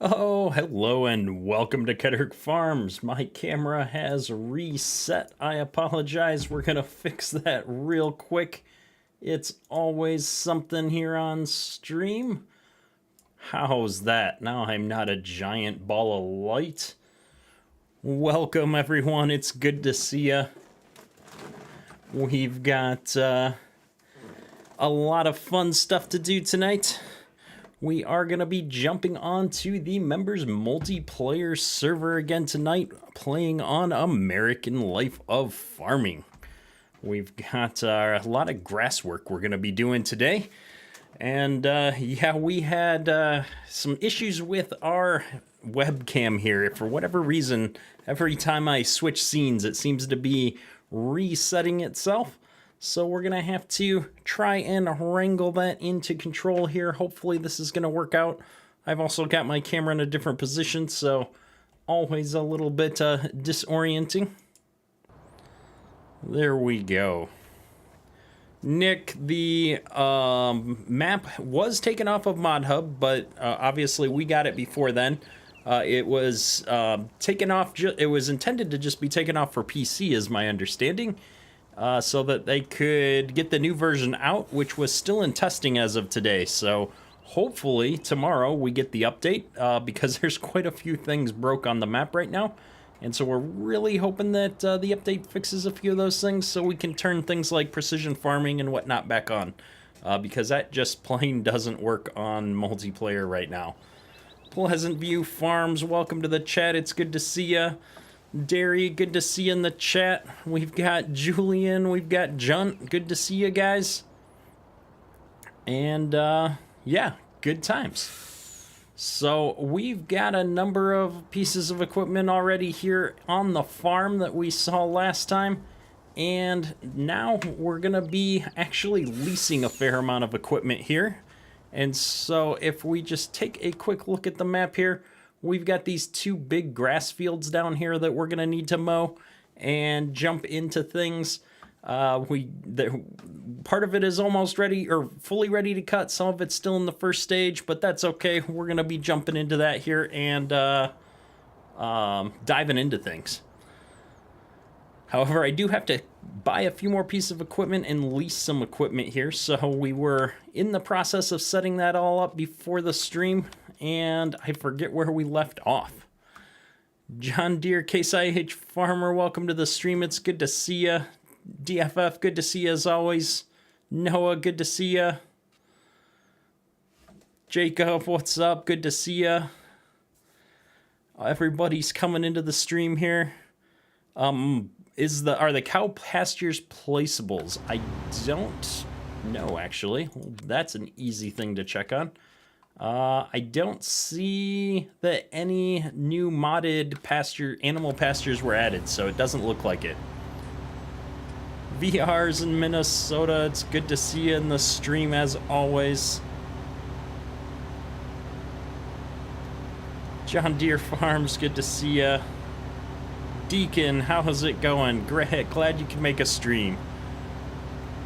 Oh, hello and welcome to Kedrick Farms. My camera has reset. I apologize. We're going to fix that real quick. It's always something here on stream. How's that? Now I'm not a giant ball of light. Welcome, everyone. It's good to see ya. We've got a lot of fun stuff to do tonight. We are going to be jumping onto the members multiplayer server again tonight, playing on American Life of Farming. We've got a lot of grass work we're going to be doing today. And yeah, we had some issues with our webcam here. For whatever reason, every time I switch scenes, it seems to be resetting itself. So we're going to have to try and wrangle that into control here. Hopefully this is going to work out. I've also got my camera in a different position, so always a little bit disorienting. There we go. Nick, the map was taken off of ModHub, but obviously we got it before then. It was taken off, it was intended to just be taken off for PC, is my understanding. So that they could get the new version out, which was still in testing as of today. So hopefully tomorrow we get the update, because there's quite a few things broke on the map right now. And so we're really hoping that the update fixes a few of those things so we can turn things like precision farming and whatnot back on. Because that just plain doesn't work on multiplayer right now. Pleasant View Farms, welcome to the chat. It's good to see ya. Dairy, good to see you in the chat. We've got Julian, we've got Junt, good to see you guys. And yeah, good times. So we've got a number of pieces of equipment already here on the farm that we saw last time. And now we're gonna be actually leasing a fair amount of equipment here. And so if we just take a quick look at the map here, we've got these two big grass fields down here that we're going to need to mow and jump into things. Part of it is almost ready or fully ready to cut. Some of it's still in the first stage, but that's okay. We're going to be jumping into that here and diving into things. However, I do have to buy a few more pieces of equipment and lease some equipment here. So we were in the process of setting that all up before the stream, and I forget where we left off. John Deere, Case IH Farmer, welcome to the stream. It's good to see ya. DFF, good to see you as always. Noah, good to see ya. Jacob, what's up? Good to see ya. Everybody's coming into the stream here. Are the cow pastures placeables? I don't know, actually. Well, that's an easy thing to check on. I don't see that any new modded animal pastures were added, so it doesn't look like it. VR's in Minnesota, it's good to see you in the stream as always. John Deere Farms, good to see ya. Deacon, how's it going? Great, glad you can make a stream.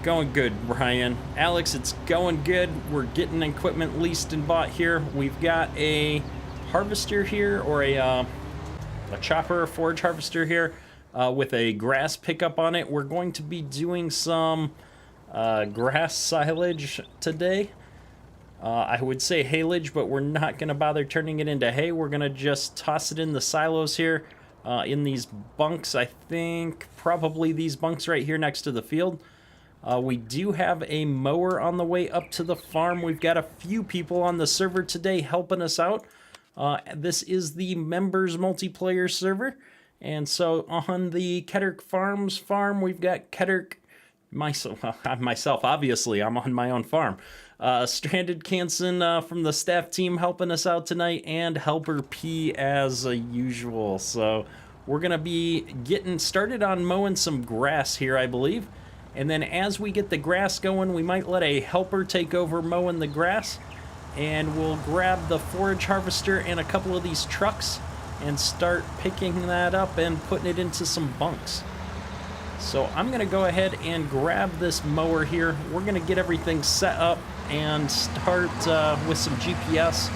Going good, Brian. Alex, it's going good. We're getting equipment leased and bought here. We've got a harvester here, or a chopper, a forage harvester here, with a grass pickup on it. We're going to be doing some grass silage today. I would say haylage, but we're not going to bother turning it into hay. We're going to just toss it in the silos here, in these bunks. I think probably these bunks right here next to the field. We do have a mower on the way up to the farm. We've got a few people on the server today helping us out. This is the members multiplayer server. And so on the Kedrick Farms farm, we've got Kedrick, myself, obviously, I'm on my own farm. Stranded Canson from the staff team helping us out tonight, and Helper P as usual. So we're going to be getting started on mowing some grass here, I believe. And then as we get the grass going, we might let a helper take over mowing the grass. And we'll grab the forage harvester and a couple of these trucks and start picking that up and putting it into some bunks. So I'm going to go ahead and grab this mower here. We're going to get everything set up and start with some GPS.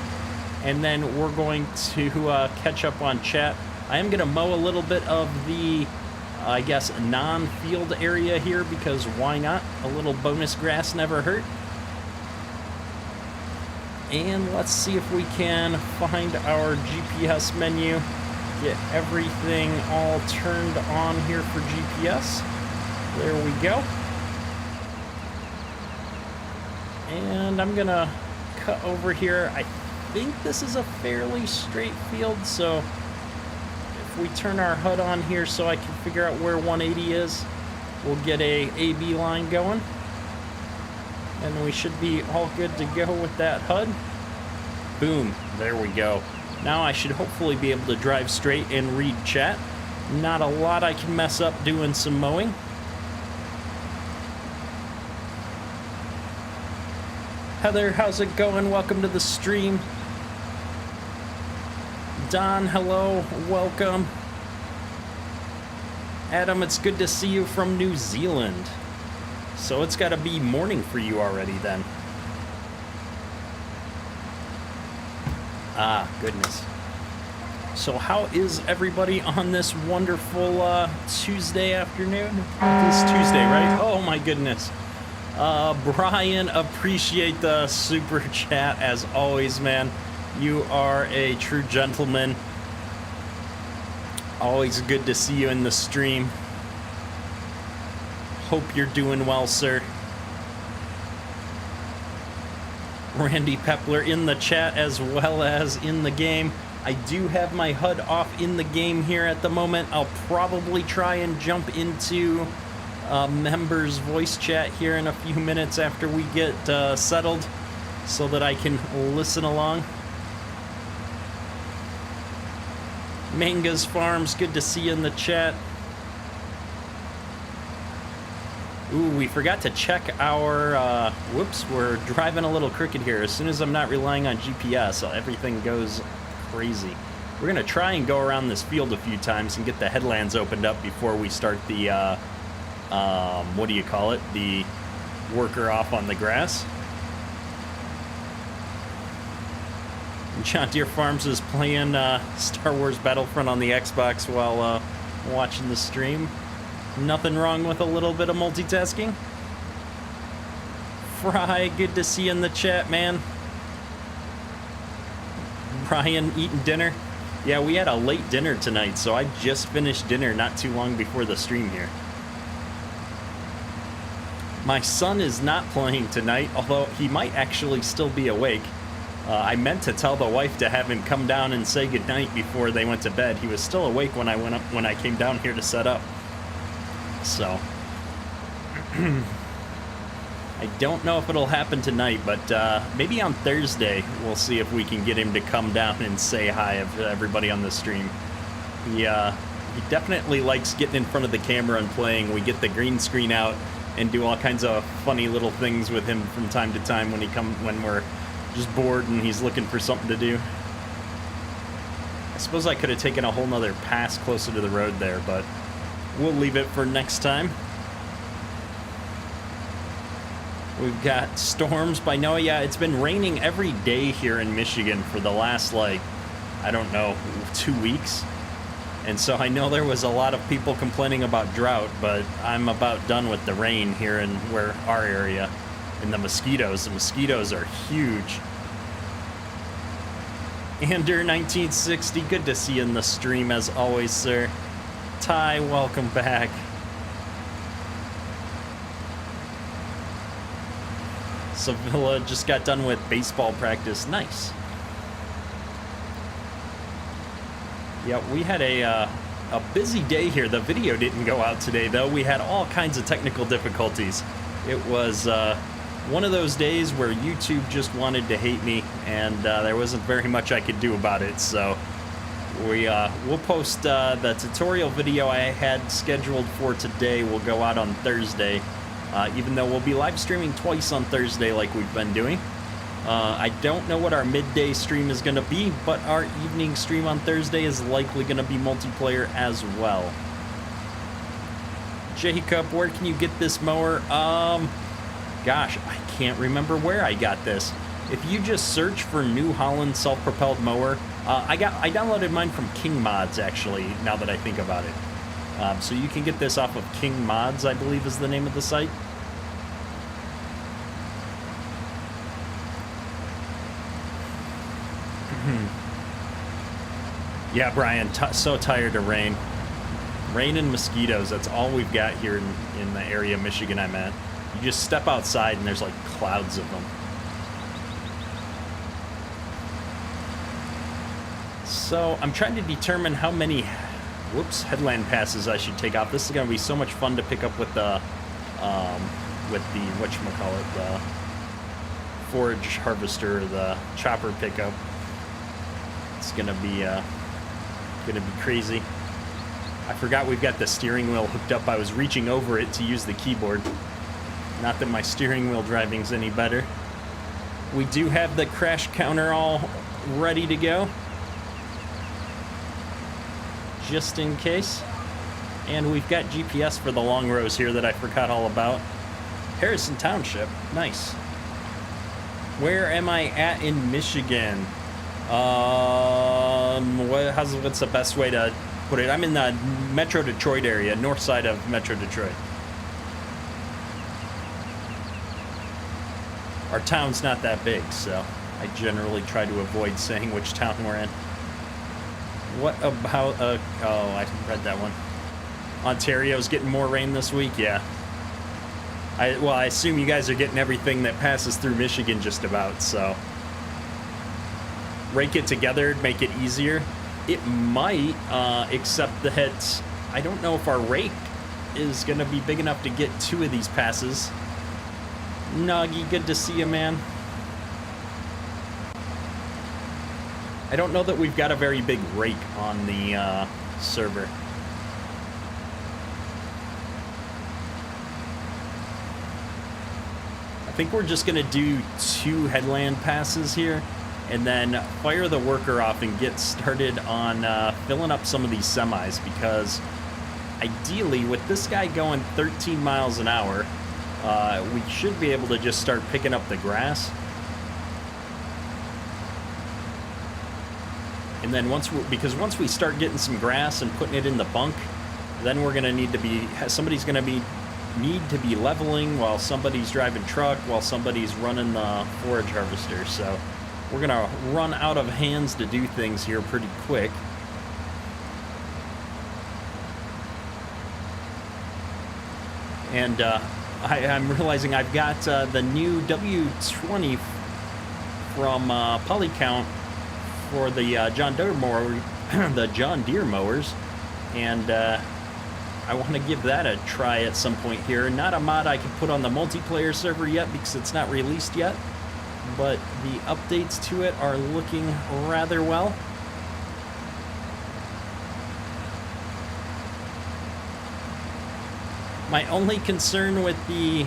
and then we're going to catch up on chat. I am going to mow a little bit of the, I guess, non-field area here, because why not? A little bonus grass never hurt. And let's see if we can find our GPS menu, get everything all turned on here for GPS. There we go. And I'm gonna cut over here. I think this is a fairly straight field, so if we turn our HUD on here so I can figure out where 180 is, we'll get a AB line going. And we should be all good to go with that HUD. Boom, there we go. Now I should hopefully be able to drive straight and read chat. Not a lot I can mess up doing some mowing. Heather, how's it going? Welcome to the stream. Don, hello, welcome. Adam, it's good to see you from New Zealand. So it's got to be morning for you already then. Ah, goodness. So how is everybody on this wonderful Tuesday afternoon? It is Tuesday, right? Oh my goodness. Brian, appreciate the super chat as always, man. You are a true gentleman. Always good to see you in the stream. Hope you're doing well, sir. Randy Pepler in the chat as well as in the game. I do have my HUD off in the game here at the moment. I'll probably try and jump into members voice chat here in a few minutes after we get settled so that I can listen along. Mangas Farms, good to see you in the chat. Ooh, we forgot to check our, whoops, we're driving a little crooked here. As soon as I'm not relying on GPS, everything goes crazy. We're going to try and go around this field a few times and get the headlands opened up before we start the, what do you call it? The worker off on the grass. John Deere Farms is playing Star Wars Battlefront on the Xbox while watching the stream. Nothing wrong with a little bit of multitasking. Fry, good to see you in the chat, man. Brian, eating dinner. Yeah, we had a late dinner tonight, so I just finished dinner not too long before the stream here. My son is not playing tonight, although he might actually still be awake. I meant to tell the wife to have him come down and say goodnight before they went to bed. He was still awake when I came down here to set up. So I don't know if it'll happen tonight, but maybe on Thursday we'll see if we can get him to come down and say hi to everybody on the stream. He definitely likes getting in front of the camera and playing. We get the green screen out and do all kinds of funny little things with him from time to time when we're just bored and he's looking for something to do. I suppose I could have taken a whole nother pass closer to the road there, but we'll leave it for next time. We've got storms by Noah. Yeah, it's been raining every day here in Michigan for the last, like, I don't know, 2 weeks. And so I know there was a lot of people complaining about drought, but I'm about done with the rain here in our area. And the mosquitoes are huge. Ander 1960, good to see you in the stream as always, sir. Ty, welcome back. Sevilla just got done with baseball practice. Nice. Yeah, we had a busy day here. The video didn't go out today, though. We had all kinds of technical difficulties. It was one of those days where YouTube just wanted to hate me, and there wasn't very much I could do about it. So we'll post the tutorial video I had scheduled for today. Will go out on Thursday, even though we'll be live streaming twice on Thursday like we've been doing. I don't know what our midday stream is going to be, but our evening stream on Thursday is likely going to be multiplayer as well. Jacob, where can you get this mower? Gosh, I can't remember where I got this. If you just search for New Holland self-propelled mower, I downloaded mine from King Mods, actually, now that I think about it. So you can get this off of King Mods, I believe is the name of the site. Yeah, Brian, so tired of rain. Rain and mosquitoes, that's all we've got here in the area of Michigan I'm at. You just step outside and there's like clouds of them. So I'm trying to determine how many, headland passes I should take off. This is going to be so much fun to pick up with the whatchamacallit, the forage harvester, the chopper pickup. It's going to be crazy. I forgot we've got the steering wheel hooked up. I was reaching over it to use the keyboard. Not that my steering wheel driving's any better. We do have the crash counter all ready to go, just in case. And we've got GPS for the long rows here that I forgot all about. Harrison Township, nice. Where am I at in Michigan? What's the best way to put it? I'm in the Metro Detroit area, north side of Metro Detroit. Our town's not that big, so I generally try to avoid saying which town we're in. What about, oh, I read that one. Ontario's getting more rain this week? Yeah. I assume you guys are getting everything that passes through Michigan just about, so. Rake it together, make it easier. It might, except that I don't know if our rake is going to be big enough to get 2 of these passes. Nuggy, good to see you, man. I don't know that we've got a very big rake on the server. I think we're just going to do 2 headland passes here and then fire the worker off and get started on filling up some of these semis, because ideally with this guy going 13 miles an hour, we should be able to just start picking up the grass. And then once we start getting some grass and putting it in the bunk, then we're gonna need to be, somebody's gonna need to be leveling while somebody's driving truck, while somebody's running the forage harvester. So we're gonna run out of hands to do things here pretty quick. And I'm realizing I've got the new W20 from Polycount for the John Deere mower, the John Deere mowers, and I want to give that a try at some point here. Not a mod I can put on the multiplayer server yet because it's not released yet, but the updates to it are looking rather well. My only concern with the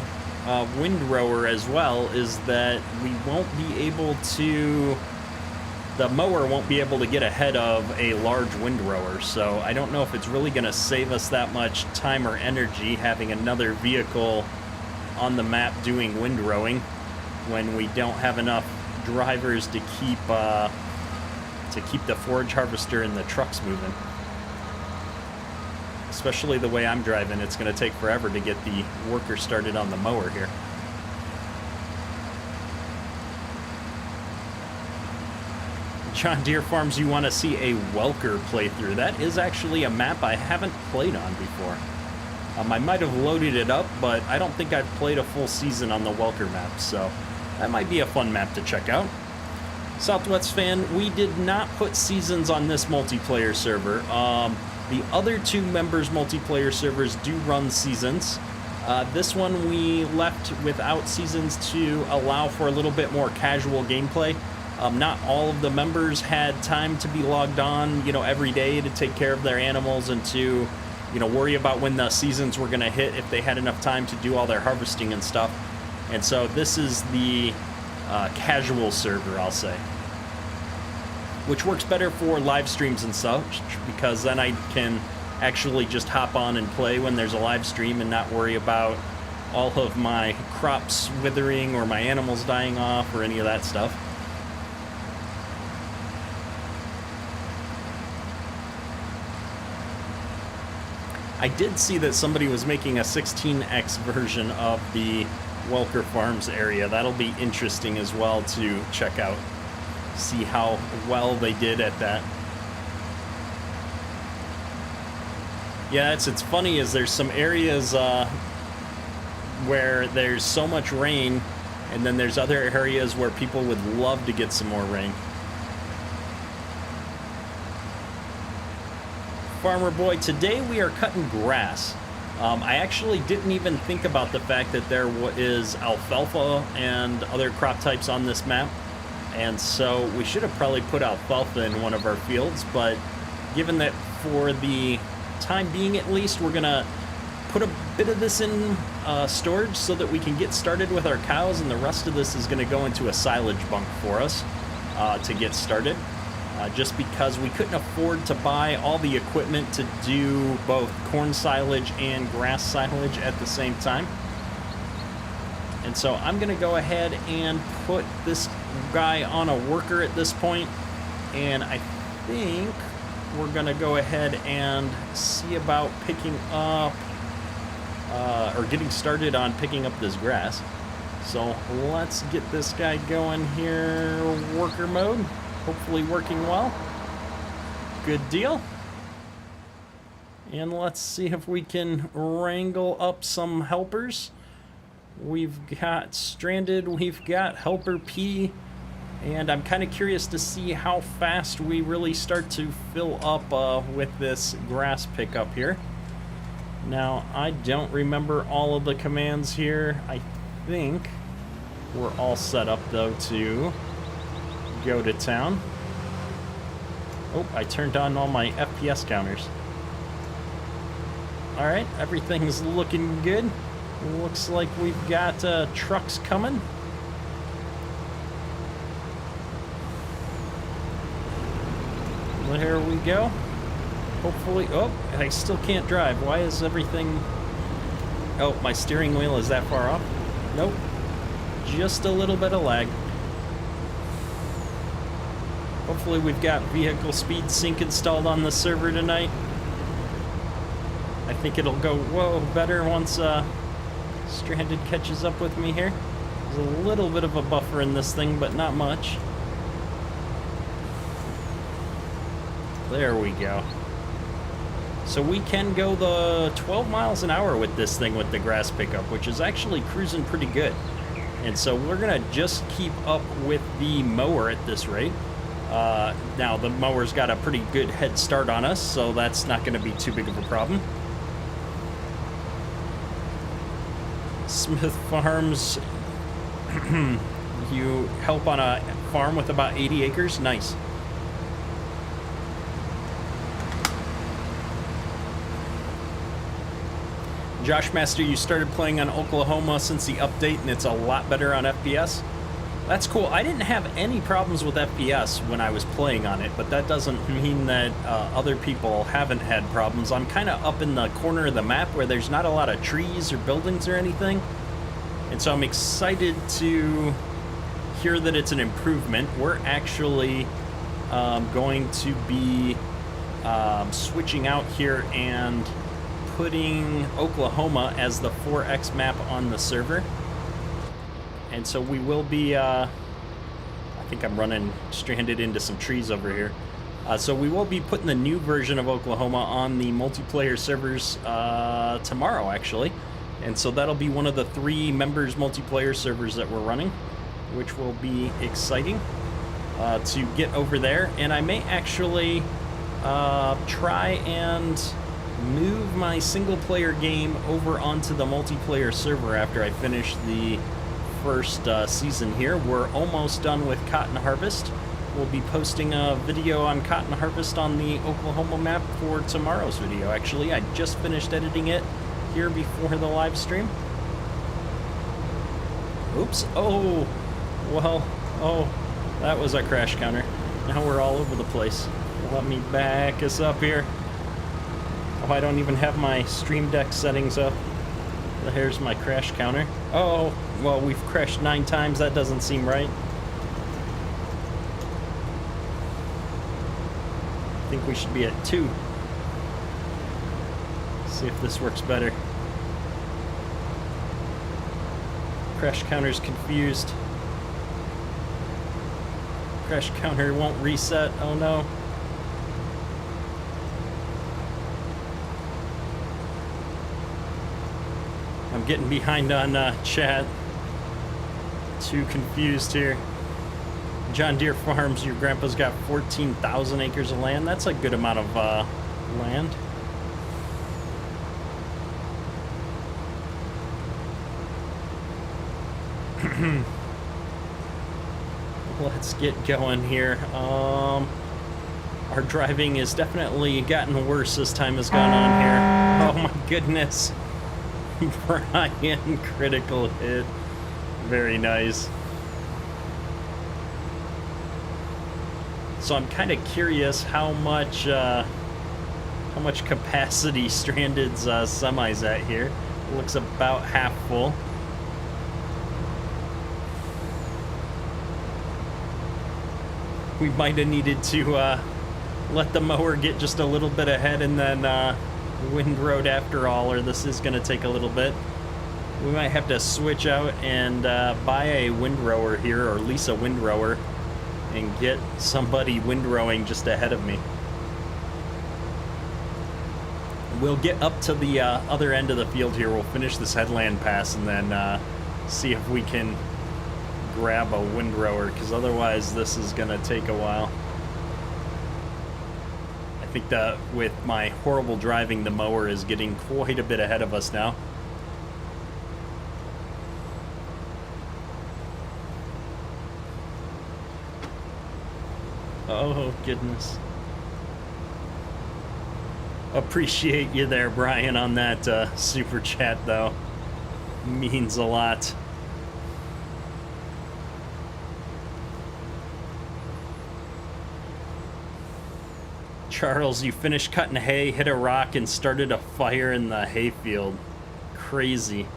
windrower as well is that we won't be able to, the mower won't be able to get ahead of a large windrower, so I don't know if it's really going to save us that much time or energy having another vehicle on the map doing windrowing when we don't have enough drivers to keep the forage harvester and the trucks moving. Especially the way I'm driving, it's going to take forever to get the worker started on the mower here. John Deere Farms, you want to see a Welker playthrough. That is actually a map I haven't played on before. I might have loaded it up, but I don't think I've played a full season on the Welker map, so that might be a fun map to check out. Southwest fan, we did not put seasons on this multiplayer server. The other 2 members' multiplayer servers do run seasons. This one we left without seasons to allow for a little bit more casual gameplay. Not all of the members had time to be logged on, every day to take care of their animals and to, worry about when the seasons were going to hit, if they had enough time to do all their harvesting and stuff. And so this is the casual server, I'll say, which works better for live streams and such, because then I can actually just hop on and play when there's a live stream and not worry about all of my crops withering or my animals dying off or any of that stuff. I did see that somebody was making a 16x version of the Welker Farms area. That'll be interesting as well to check out. See how well they did at that. Yeah, it's funny is there's some areas where there's so much rain, and then there's other areas where people would love to get some more rain. Farmer Boy, today we are cutting grass. I actually didn't even think about the fact that there is alfalfa and other crop types on this map, and so we should have probably put alfalfa in one of our fields, but given that for the time being at least, we're gonna put a bit of this in storage so that we can get started with our cows, and the rest of this is gonna go into a silage bunk for us to get started. Just because we couldn't afford to buy all the equipment to do both corn silage and grass silage at the same time. And so I'm going to go ahead and put this guy on a worker at this point, and I think we're going to go ahead and see about picking up, or getting started on picking up this grass. So let's get this guy going here, worker mode. Hopefully working well. Good deal. And let's see if we can wrangle up some helpers. We've got Stranded, we've got Helper P, and I'm kind of curious to see how fast we really start to fill up with this grass pickup here. Now, I don't remember all of the commands here. I think we're all set up, though, to go to town. Oh, I turned on all my FPS counters. Alright, everything's looking good. Looks like we've got trucks coming. There we go. Hopefully, oh, I still can't drive. Why is everything... Oh, my steering wheel is that far off? Nope. Just a little bit of lag. Hopefully we've got vehicle speed sync installed on the server tonight. I think it'll go, better once Stranded catches up with me here. There's a little bit of a buffer in this thing, but not much. There we go. So we can go the 12 miles an hour with this thing with the grass pickup, which is actually cruising pretty good. And so we're gonna just keep up with the mower at this rate. Now, the mower's got a pretty good head start on us, so that's not going to be too big of a problem. Smith Farms, you help on a farm with about 80 acres? Nice. Josh Master, you started playing on Oklahoma since the update, and it's a lot better on FPS. That's cool. I didn't have any problems with FPS when I was playing on it, but that doesn't mean that other people haven't had problems. I'm kind of up in the corner of the map where there's not a lot of trees or buildings or anything, and so I'm excited to hear that it's an improvement. We're actually going to be switching out here and putting Oklahoma as the 4X map on the server. And so we will be, I think I'm running Stranded into some trees over here. So we will be putting the new version of Oklahoma on the multiplayer servers tomorrow, actually. And so that'll be one of the 3 members multiplayer servers that we're running, which will be exciting to get over there. And I may actually try and move my single player game over onto the multiplayer server after I finish the first season here. We're almost done with cotton harvest. We'll be posting a video on cotton harvest on the Oklahoma map for tomorrow's video. Actually, I just finished editing it here before the live stream. Oops. Oh, well, oh, that was a crash counter. Now we're all over the place. Let me back us up here. Oh, I don't even have my Stream Deck settings up. Here's my crash counter. Oh, well, we've crashed 9 times. That doesn't seem right. I think we should be at 2. See if this works better. Crash counter's confused. Crash counter won't reset. Oh no. I'm getting behind on chat. Too confused here. John Deere Farms, your grandpa's got 14,000 acres of land. That's a good amount of land. Let's get going here. Our driving has definitely gotten worse as time has gone on here. Oh my goodness. Brian, critical hit. Very nice. So I'm kind of curious how much capacity Stranded's semi's at here. It looks about half full. We might have needed to let the mower get just a little bit ahead and then windrowed after all, or this is going to take a little bit. We might have to switch out and buy a windrower here, or lease a windrower, and get somebody windrowing just ahead of me. We'll get up to the other end of the field here. We'll finish this headland pass and then see if we can grab a windrower, because otherwise this is going to take a while. I think that with my horrible driving, the mower is getting quite a bit ahead of us now. Oh, goodness. Appreciate you there, Brian, on that super chat, though. Means a lot. Charles, you finished cutting hay, hit a rock, and started a fire in the hayfield. Crazy.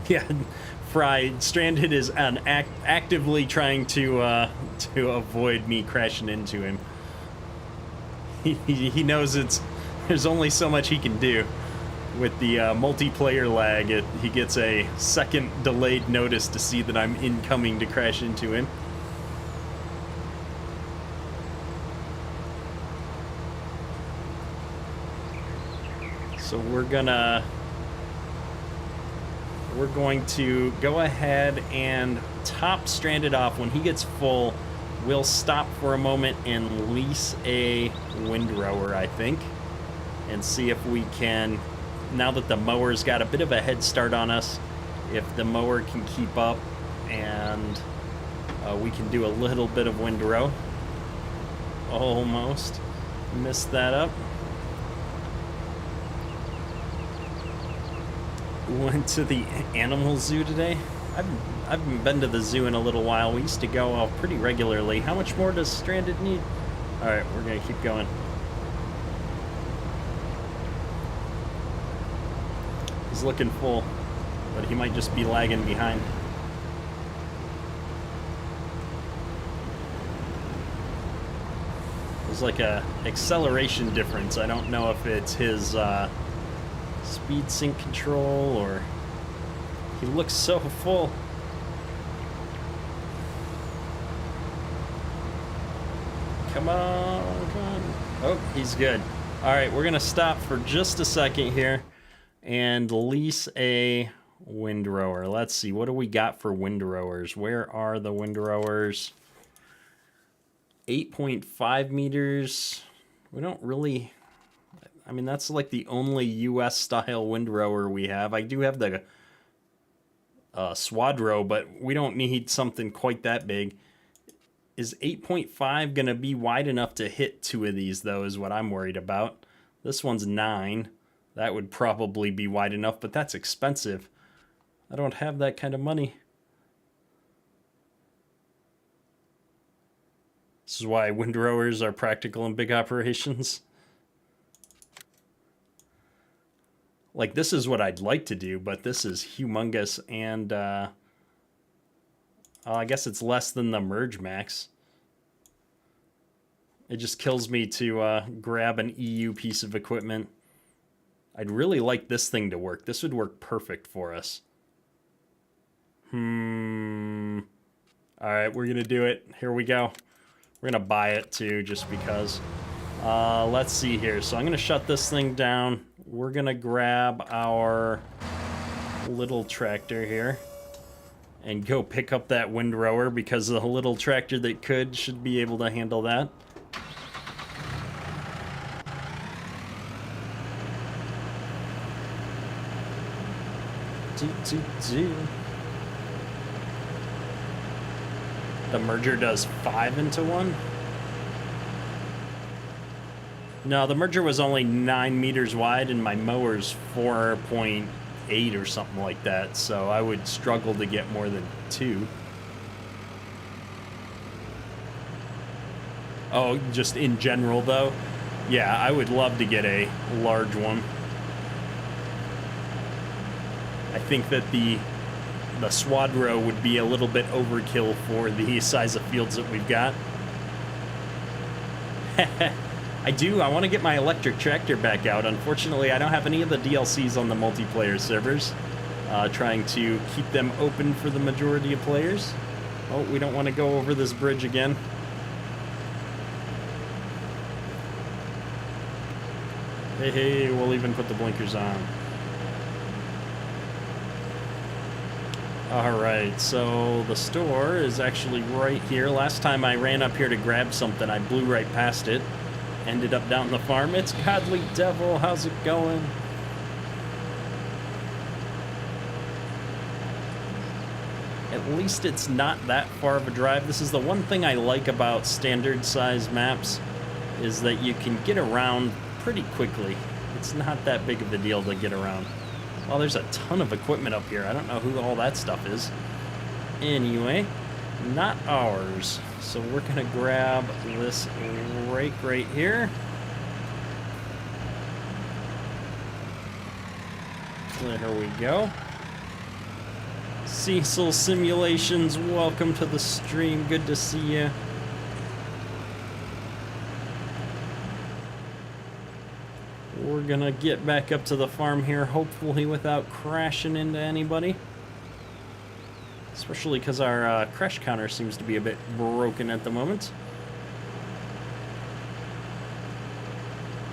Yeah, Fry, Stranded is actively trying to avoid me crashing into him. He knows there's only so much he can do. With the multiplayer lag, he gets a second delayed notice to see that I'm incoming to crash into him. So we're going to go ahead and top Stranded off. When he gets full, we'll stop for a moment and lease a windrower, I think, and see if we can, now that the mower's got a bit of a head start on us, if the mower can keep up and we can do a little bit of windrow. Almost missed that up. Went to the animal zoo today. I haven't been to the zoo in a little while. We used to go pretty regularly. How much more does Stranded need? Alright, we're gonna keep going. He's looking full, but he might just be lagging behind. There's like a acceleration difference. I don't know if it's his speed sync control or he looks so full. Come on, come on. Oh, he's good. All right, we're gonna stop for just a second here and lease a windrower. Let's see, what do we got for windrowers? Where are the windrowers? 8.5 meters. We don't really, I mean, that's like the only US style windrower we have. I do have the Swadro, but we don't need something quite that big. Is 8.5 gonna be wide enough to hit 2 of these, though, is what I'm worried about. This one's 9. That would probably be wide enough, but that's expensive. I don't have that kind of money. This is why windrowers are practical in big operations. Like, this is what I'd like to do, but this is humongous, and I guess it's less than the merge max. It just kills me to grab an EU piece of equipment. I'd really like this thing to work. This would work perfect for us. Alright, we're going to do it. Here we go. We're going to buy it too, just because. Let's see here. So I'm going to shut this thing down. We're going to grab our little tractor here and go pick up that windrower, because the little tractor that should be able to handle that. The merger does 5 into 1? No, the merger was only 9 meters wide, and my mower's 4.8 or something like that, so I would struggle to get more than 2. Oh, just in general, though? Yeah, I would love to get a large one. I think that the Swadro would be a little bit overkill for the size of fields that we've got. I want to get my electric tractor back out. Unfortunately, I don't have any of the DLCs on the multiplayer servers. Trying to keep them open for the majority of players. Oh, we don't want to go over this bridge again. Hey, we'll even put the blinkers on. Alright, so the store is actually right here. Last time I ran up here to grab something, I blew right past it. Ended up down the farm. It's Godly Devil, how's it going? At least it's not that far of a drive. This is the one thing I like about standard size maps, is that you can get around pretty quickly. It's not that big of a deal to get around. Well, there's a ton of equipment up here. I don't know who all that stuff is. Anyway, not ours. So we're going to grab this rake right here. There we go. Cecil Simulations, welcome to the stream. Good to see you. We're gonna get back up to the farm here, hopefully without crashing into anybody. Especially because our crash counter seems to be a bit broken at the moment.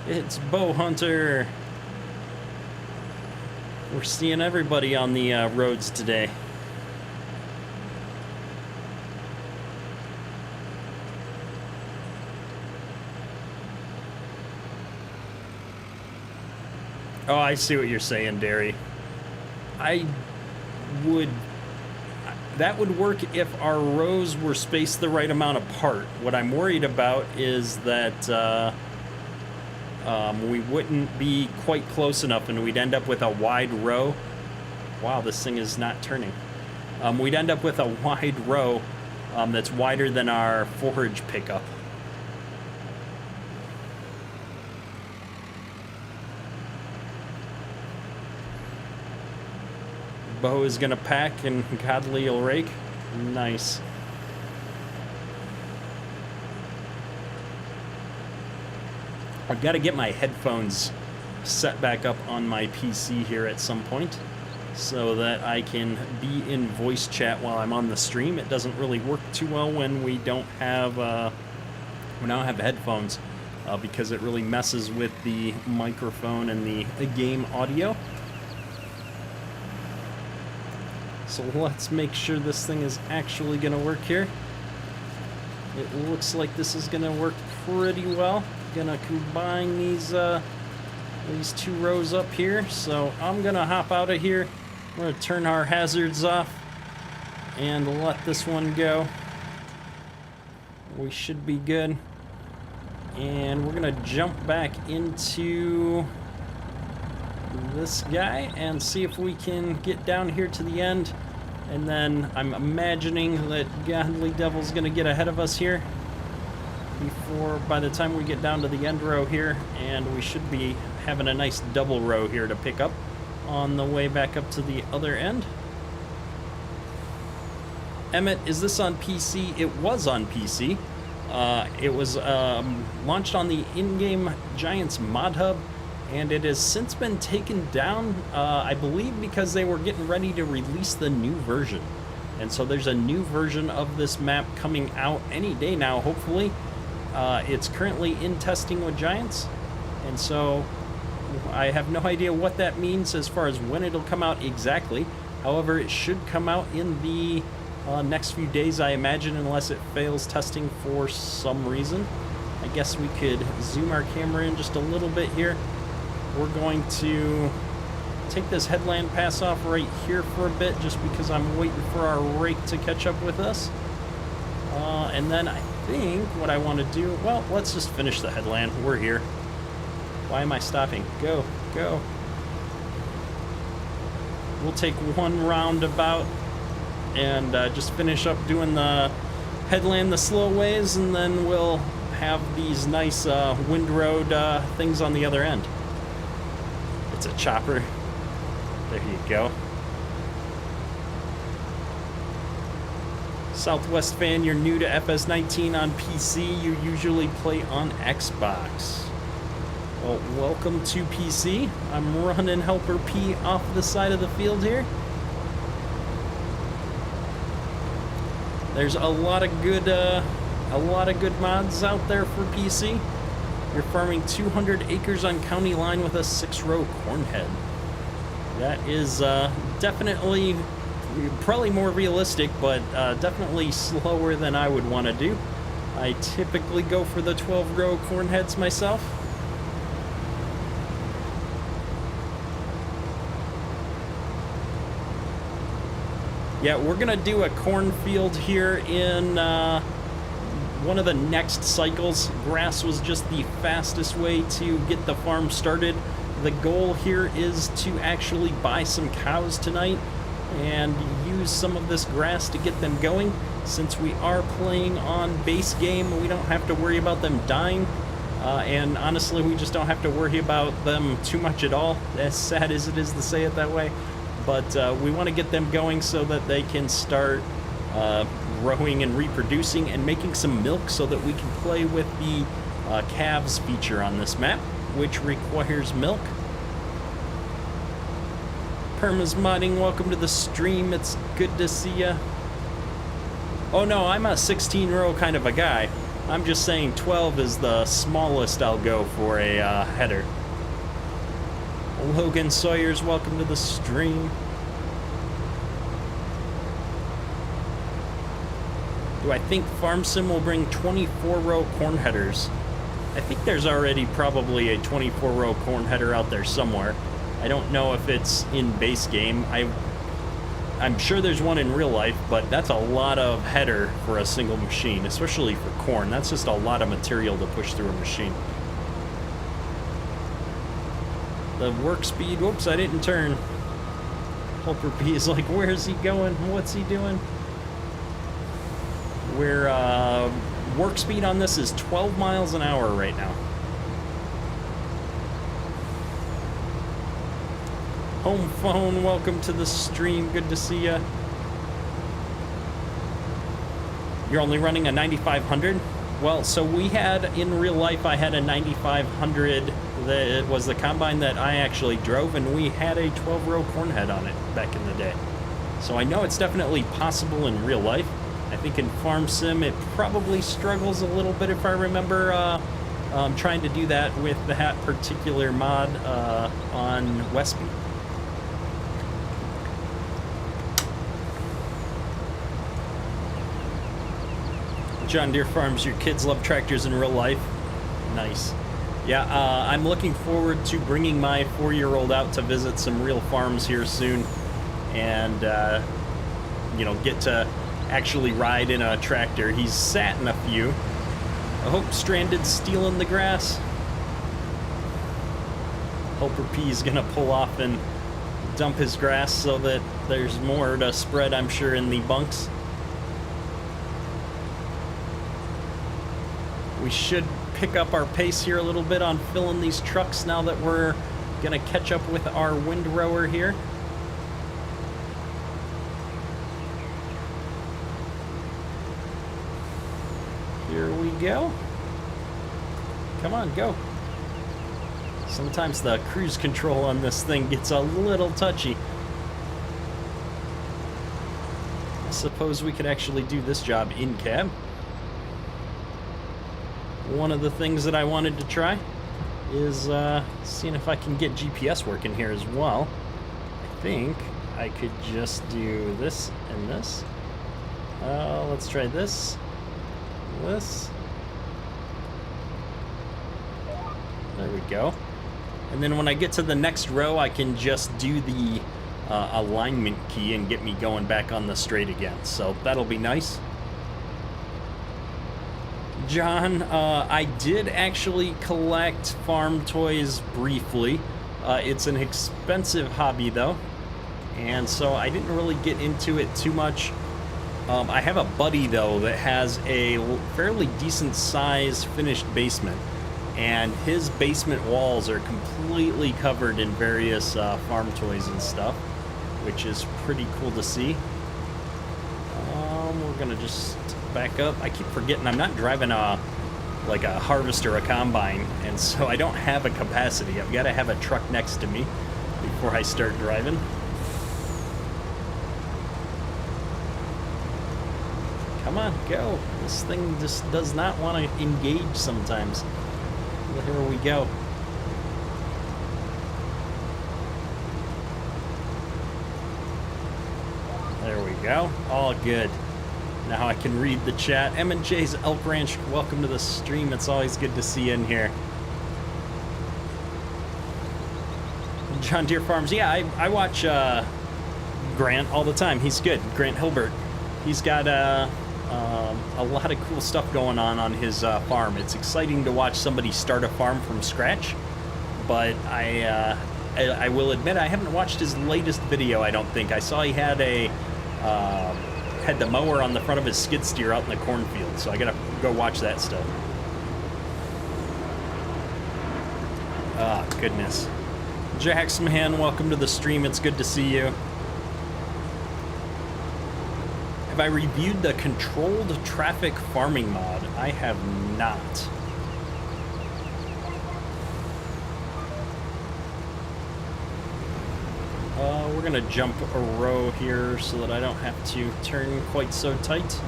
It's Bow Hunter. We're seeing everybody on the roads today. Oh, I see what you're saying, Dairy. That would work if our rows were spaced the right amount apart. What I'm worried about is that we wouldn't be quite close enough, and we'd end up with a wide row. Wow, this thing is not turning. We'd end up with a wide row that's wider than our forage pickup. Bo is gonna pack and Godly will rake. Nice. I've got to get my headphones set back up on my PC here at some point so that I can be in voice chat while I'm on the stream. It doesn't really work too well when we don't have headphones because it really messes with the microphone and the game audio. So let's make sure this thing is actually going to work here. It looks like this is going to work pretty well. Gonna combine these two rows up here. So I'm gonna hop out of here. We're gonna turn our hazards off and let this one go. We should be good. And we're gonna jump back into this guy and see if we can get down here to the end. And then I'm imagining that Godly Devil's gonna get ahead of us here. by the time we get down to the end row here, and we should be having a nice double row here to pick up on the way back up to the other end. Emmett, is this on PC? It was on PC. It was launched on the in-game Giants mod hub, and it has since been taken down, I believe because they were getting ready to release the new version. And so there's a new version of this map coming out any day now, hopefully. It's currently in testing with Giants, and so I have no idea what that means as far as when it'll come out exactly. However, it should come out in the next few days, I imagine, unless it fails testing for some reason. I guess we could zoom our camera in just a little bit here. We're going to take this headland pass off right here for a bit, just because I'm waiting for our rake to catch up with us. And then I think what I want to do, well, let's just finish the headland. We're here. Why am I stopping? Go, go. We'll take one roundabout and just finish up doing the headland the slow ways, and then we'll have these nice windrow things on the other end. It's a chopper. There you go. Southwest fan, you're new to FS19 on PC. You usually play on Xbox. Well, welcome to PC. I'm running Helper P off the side of the field here. There's a lot of good mods out there for PC. You're farming 200 acres on county line with a 6-row corn head. That is definitely probably more realistic, but definitely slower than I would want to do. I typically go for the 12-row corn heads myself. Yeah, we're gonna do a cornfield here in one of the next cycles. Grass was just the fastest way to get the farm started. The goal here is to actually buy some cows tonight and use some of this grass to get them going. Since we are playing on base game, we don't have to worry about them dying. And honestly, we just don't have to worry about them too much at all, as sad as it is to say it that way. But we want to get them going so that they can start growing and reproducing and making some milk, so that we can play with the calves feature on this map, which requires milk. Perma's modding, welcome to the stream. It's good to see ya. Oh no, I'm a 16-row kind of a guy. I'm just saying 12 is the smallest I'll go for a header. Logan Sawyers, welcome to the stream. Do I think Farm Sim will bring 24-row corn headers? I think there's already probably a 24-row corn header out there somewhere. I don't know if it's in base game. I'm sure there's one in real life, but that's a lot of header for a single machine, especially for corn. That's just a lot of material to push through a machine. The work speed, whoops, I didn't turn. Helper P is like, where is he going? What's he doing? We're, work speed on this is 12 miles an hour right now. Home phone, welcome to the stream, good to see ya. You're only running a 9500? Well, so we had, in real life, I had a 9500 that was the combine that I actually drove, and we had a 12-row corn head on it back in the day. So I know it's definitely possible in real life. I think in Farm Sim it probably struggles a little bit, if I remember trying to do that with that particular mod on Westby. John Deere Farms, your kids love tractors in real life. Nice. Yeah, I'm looking forward to bringing my 4-year-old out to visit some real farms here soon, and you know, get to actually ride in a tractor. He's sat in a few. I hope Stranded's stealing the grass. Helper P is gonna pull off and dump his grass so that there's more to spread, I'm sure, in the bunks. We should pick up our pace here a little bit on filling these trucks now that we're gonna catch up with our windrower here. Here we go. Come on, go. Sometimes the cruise control on this thing gets a little touchy. I suppose we could actually do this job in cab. One of the things that I wanted to try is seeing if I can get GPS working here as well. I think I could just do this and this. Let's try this. This. There we go. And then when I get to the next row, I can just do the alignment key and get me going back on the straight again. So that'll be nice. John, I did actually collect farm toys briefly. It's an expensive hobby though, and so I didn't really get into it too much. I have a buddy though that has a fairly decent size finished basement, and his basement walls are completely covered in various farm toys and stuff, which is pretty cool to see. We're gonna just back up. I keep forgetting I'm not driving a harvester, a combine, and so I don't have a capacity. I've got to have a truck next to me before I start driving. Come on, go. This thing just does not want to engage sometimes. Here we go. There we go. All good. Now I can read the chat. M&J's Elk Ranch, welcome to the stream. It's always good to see you in here. John Deere Farms. Yeah, I watch Grant all the time. He's good. Grant Hilbert. He's got a lot of cool stuff going on his farm. It's exciting to watch somebody start a farm from scratch, but I will admit I haven't watched his latest video, I don't think. I saw he had had the mower on the front of his skid steer out in the cornfield, so I gotta go watch that still. Ah, goodness. Jax, man, welcome to the stream. It's good to see you. Have I reviewed the controlled traffic farming mod? I have not. We're gonna jump a row here so that I don't have to turn quite so tight.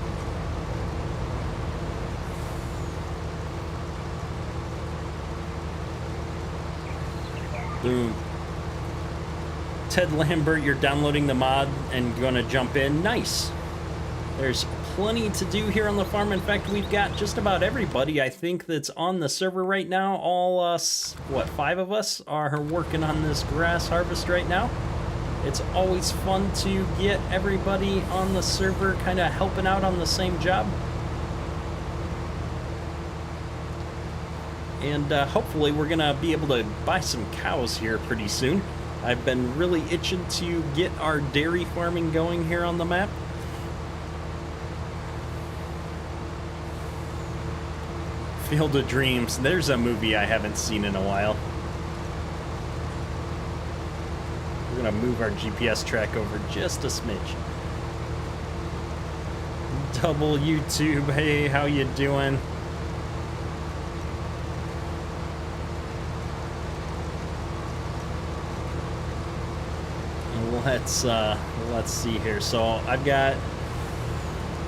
Boom. Ted Lambert, you're downloading the mod and gonna jump in. Nice. There's plenty to do here on the farm. In fact, we've got just about everybody, I think, that's on the server right now. All us, what, 5 of us are working on this grass harvest right now. It's always fun to get everybody on the server kind of helping out on the same job. And hopefully we're going to be able to buy some cows here pretty soon. I've been really itching to get our dairy farming going here on the map. Field of Dreams. There's a movie I haven't seen in a while. We're gonna move our GPS track over just a smidge. Double YouTube, hey, how you doing? Let's see here. So I've got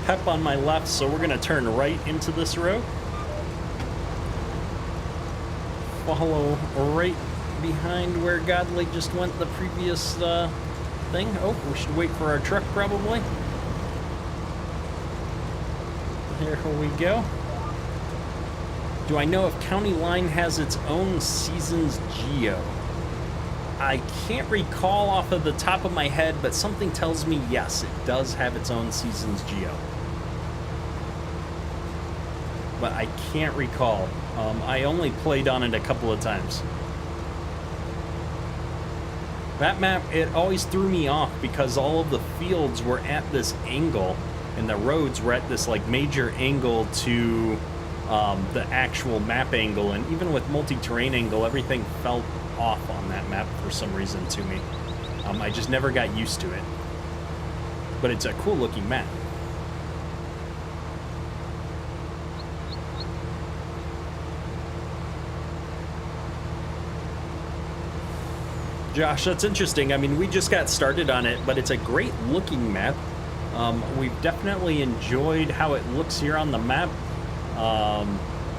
Pep on my left, so we're gonna turn right into this road. Follow right behind where Godly just went the previous thing. Oh, we should wait for our truck probably. Here we go. Do I know if County Line has its own seasons geo? I can't recall off of the top of my head, but something tells me yes, it does have its own seasons geo. But I can't recall. I only played on it a couple of times. That map, it always threw me off because all of the fields were at this angle and the roads were at this like major angle to the actual map angle, and even with multi-terrain angle, everything felt off on that map for some reason to me. I just never got used to it. But it's a cool looking map. Josh, that's interesting. I mean, we just got started on it, but it's a great looking map. We've definitely enjoyed how it looks here on the map.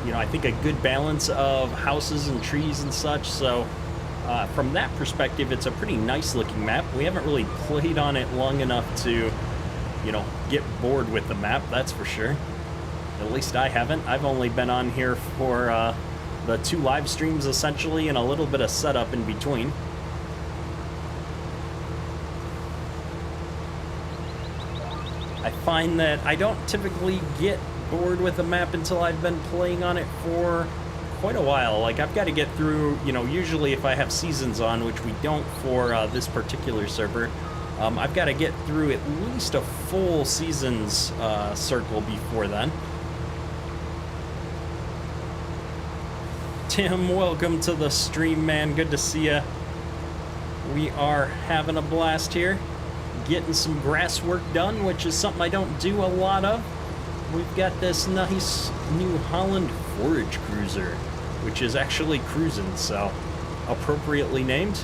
You know, I think a good balance of houses and trees and such. So from that perspective, it's a pretty nice looking map. We haven't really played on it long enough to, you know, get bored with the map, that's for sure. At least I haven't. I've only been on here for the 2 live streams essentially, and a little bit of setup in between. I find that I don't typically get bored with a map until I've been playing on it for quite a while. Like, I've got to get through, you know, usually if I have seasons on, which we don't for this particular server, I've got to get through at least a full seasons circle before then. Tim, welcome to the stream, man. Good to see ya. We are having a blast here, getting some grass work done, which is something I don't do a lot of. We've got this nice new Holland forage cruiser, which is actually cruising, so appropriately named.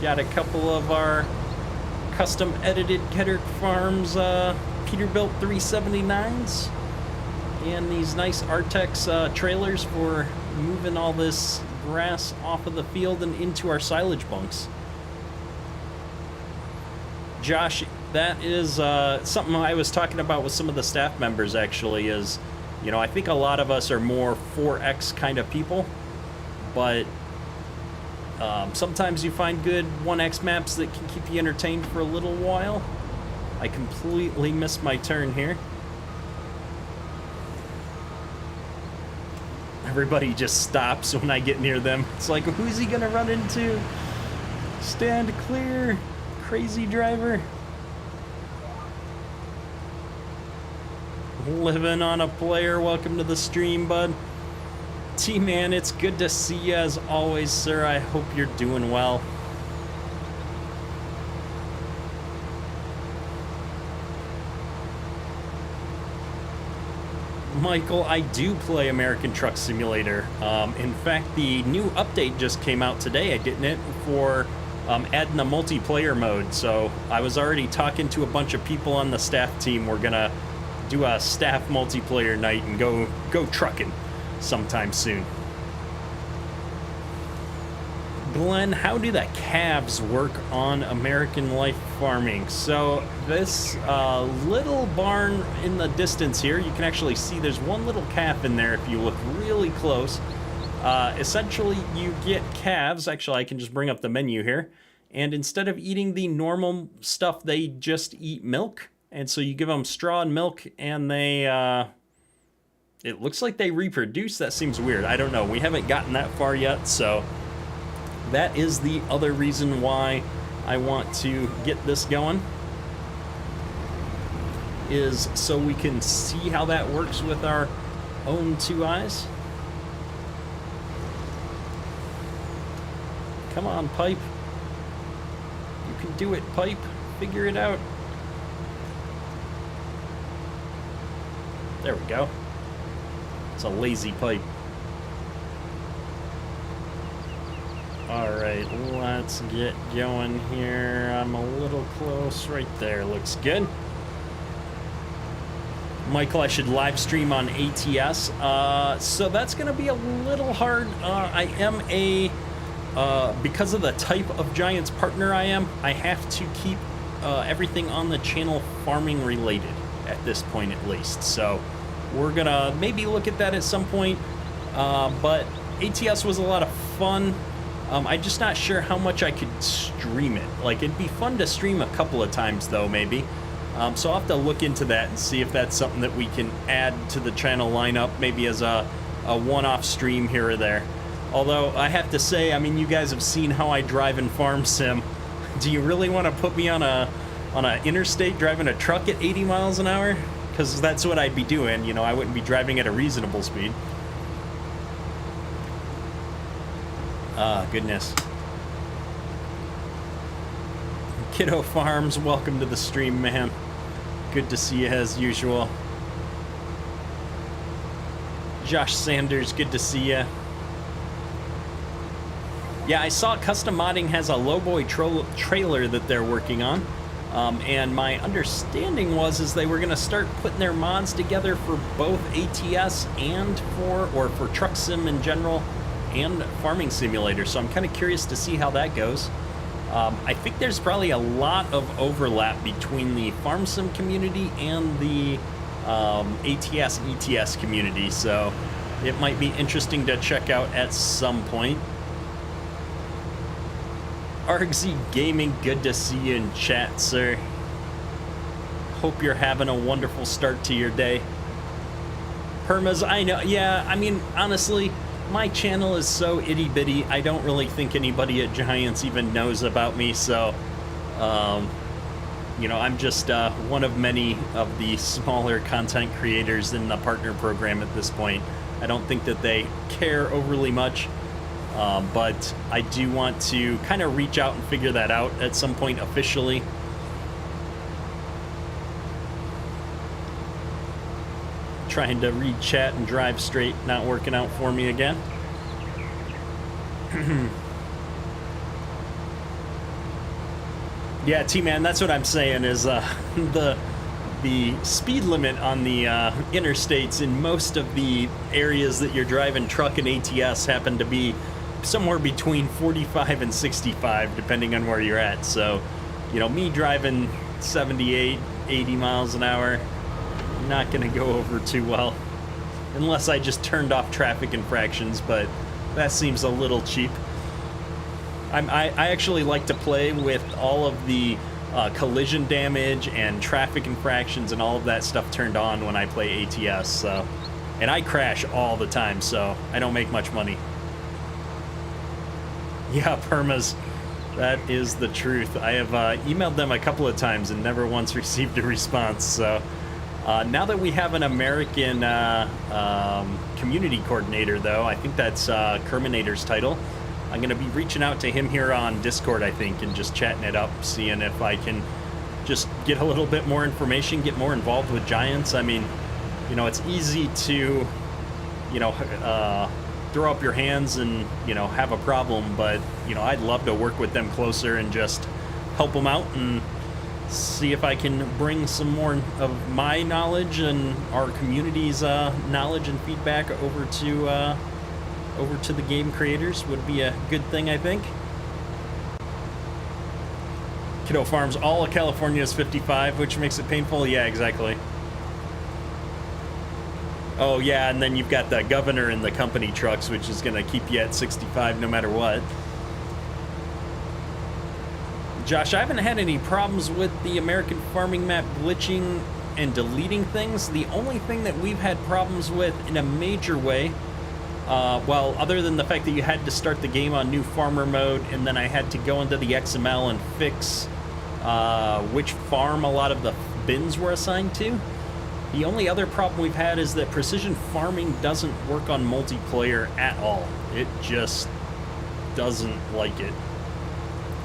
Got a couple of our custom edited Kedrick Farms Peterbilt 379s, and these nice Artex trailers for moving all this grass off of the field and into our silage bunks. Josh, that is something I was talking about with some of the staff members, actually, is, you know, I think a lot of us are more 4X kind of people, but sometimes you find good 1X maps that can keep you entertained for a little while. I completely missed my turn here. Everybody just stops when I get near them. It's like, who's he gonna run into? Stand clear, crazy driver. Living on a player, welcome to the stream, bud. T-Man, it's good to see you as always, sir. I hope you're doing well. Michael, I do play American Truck Simulator. In fact, the new update just came out today, didn't it, for adding the multiplayer mode. So I was already talking to a bunch of people on the staff team. We're gonna do a staff multiplayer night and go trucking sometime soon. Glenn, how do the calves work on American Life Farming? So this little barn in the distance here, you can actually see there's one little calf in there if you look really close. Essentially, you get calves. Actually, I can just bring up the menu here. And instead of eating the normal stuff, they just eat milk. And so you give them straw and milk, and they, it looks like they reproduce. That seems weird. I don't know. We haven't gotten that far yet, so that is the other reason why I want to get this going, is so we can see how that works with our own 2 eyes. Come on, Pipe. You can do it, Pipe. Figure it out. There we go. It's a lazy Pipe. Alright, let's get going here. I'm a little close. Right there. Looks good. Michael, I should live stream on ATS. So that's going to be a little hard. I am a... because of the type of Giants partner I am, I have to keep everything on the channel farming related at this point at least. So we're gonna maybe look at that at some point, but ATS was a lot of fun. I'm just not sure how much I could stream it. Like, it'd be fun to stream a couple of times though, maybe. So I'll have to look into that and see if that's something that we can add to the channel lineup, maybe as a one-off stream here or there. Although, I have to say, I mean, you guys have seen how I drive in Farm Sim. Do you really want to put me on a interstate driving a truck at 80 miles an hour? because that's what I'd be doing. You know, I wouldn't be driving at a reasonable speed. Ah, goodness. Kiddo Farms, welcome to the stream, man. Good to see you as usual. Josh Sanders, good to see you. Yeah, I saw Custom Modding has a Lowboy trailer that they're working on. And my understanding is they were going to start putting their mods together for both ATS and for Truck Sim in general and Farming Simulator. So I'm kind of curious to see how that goes. I think there's probably a lot of overlap between the Farm Sim community and the ATS and ETS community. So it might be interesting to check out at some point. RXZ Gaming, good to see you in chat, sir. Hope you're having a wonderful start to your day. Permas, I know, yeah, I mean, honestly, my channel is so itty-bitty, I don't really think anybody at Giants even knows about me, so, you know, I'm just one of many of the smaller content creators in the partner program at this point. I don't think that they care overly much. But I do want to kind of reach out and figure that out at some point officially. Trying to read chat and drive straight, not working out for me again. Yeah, T-Man, that's what I'm saying is the speed limit on the interstates in most of the areas that you're driving truck and ATS happen to be somewhere between 45 and 65 depending on where you're at. So, you know, me driving 78, 80 miles an hour, not gonna go over too well unless I just turned off traffic infractions, but that seems a little cheap. I actually like to play with all of the collision damage and traffic infractions and all of that stuff turned on when I play ATS. So, and I crash all the time, so I don't make much money. Yeah, Permas, that is the truth. I have emailed them a couple of times and never once received a response. So now that we have an American community coordinator, though, I think that's Kerminator's title. I'm going to be reaching out to him here on Discord, I think, and just chatting it up, seeing if I can just get a little bit more information, get more involved with Giants. I mean, you know, it's easy to, you know, throw up your hands and, you know, have a problem, but, you know, I'd love to work with them closer and just help them out and see if I can bring some more of my knowledge and our community's knowledge and feedback over to the game creators. Would be a good thing, I think. Kiddo Farms, all of California is 55, which makes it painful. Yeah, exactly. Oh, yeah, and then you've got the governor in the company trucks, which is going to keep you at 65 no matter what. Josh, I haven't had any problems with the American farming map glitching and deleting things. The only thing that we've had problems with in a major way, well, other than the fact that you had to start the game on new farmer mode, and then I had to go into the XML and fix which farm a lot of the bins were assigned to. The only other problem we've had is that precision farming doesn't work on multiplayer at all. It just doesn't like it.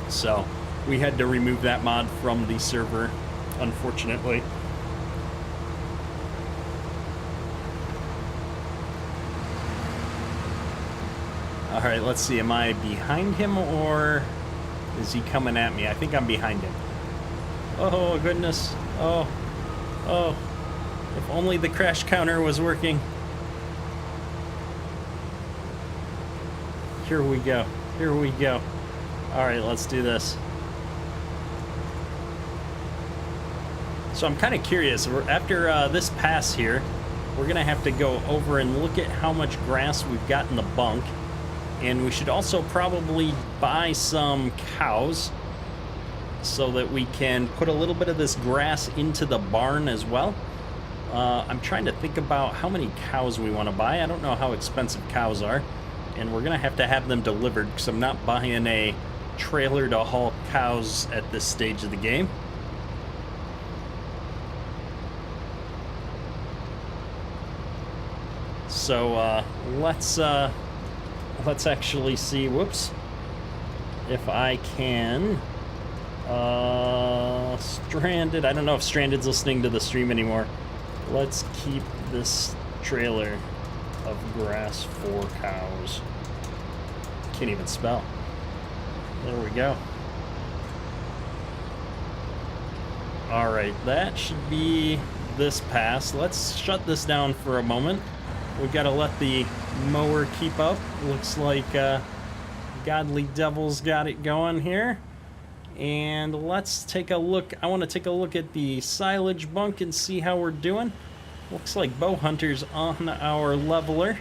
So we had to remove that mod from the server, unfortunately. All right, let's see. Am I behind him or is he coming at me? I think I'm behind him. Oh, goodness. Oh. Oh. If only the crash counter was working. Here we go. Here we go. All right, let's do this. So I'm kind of curious. After this pass here, we're going to have to go over and look at how much grass we've got in the bunk. And we should also probably buy some cows so that we can put a little bit of this grass into the barn as well. I'm trying to think about how many cows we want to buy. I don't know how expensive cows are, and we're going to have them delivered because I'm not buying a trailer to haul cows at this stage of the game. So let's actually see. Whoops. If I can. Stranded. I don't know if Stranded's listening to the stream anymore. Let's keep this trailer of grass for cows. Can't even spell. There we go. Alright, that should be this pass. Let's shut this down for a moment. We've got to let the mower keep up. Looks like Godly Devil's got it going here. And let's take a look. I want to take a look at the silage bunk and see how we're doing. Looks like Bow Hunter's on our leveler.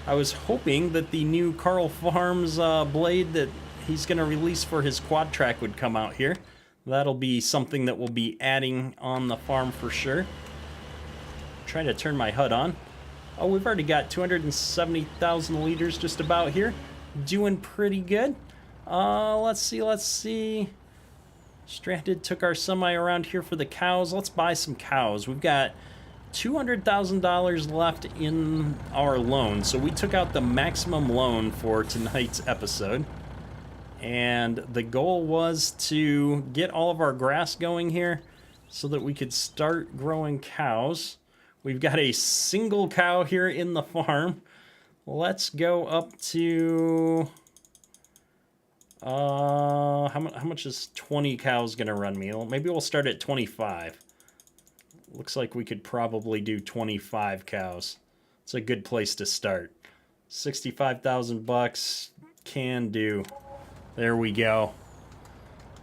I was hoping that the new Carl Farms blade that he's going to release for his quad track would come out here. That'll be something that we'll be adding on the farm for sure. Trying to turn my HUD on. Oh, we've already got 270,000 liters just about here. Doing pretty good. Let's see. Stranded took our semi around here for the cows. Let's buy some cows. We've got $200,000 left in our loan. So we took out the maximum loan for tonight's episode. And the goal was to get all of our grass going here so that we could start growing cows. We've got a single cow here in the farm. Let's go up to... how much is 20 cows going to run me? Well, maybe we'll start at 25. Looks like we could probably do 25 cows. It's a good place to start. 65,000 bucks. Can do. There we go.